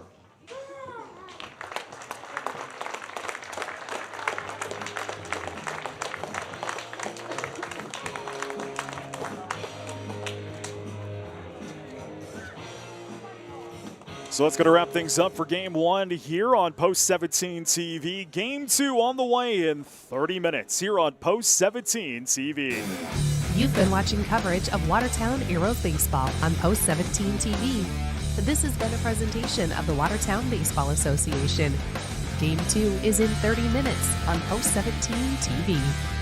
So let's go to wrap things up for Game 1 here on Post 17 TV. Game 2 on the way in 30 minutes here on Post 17 TV. You've been watching coverage of Watertown Heroes Baseball on Post 17 TV. This has been a presentation of the Watertown Baseball Association. Game 2 is in 30 minutes on Post 17 TV.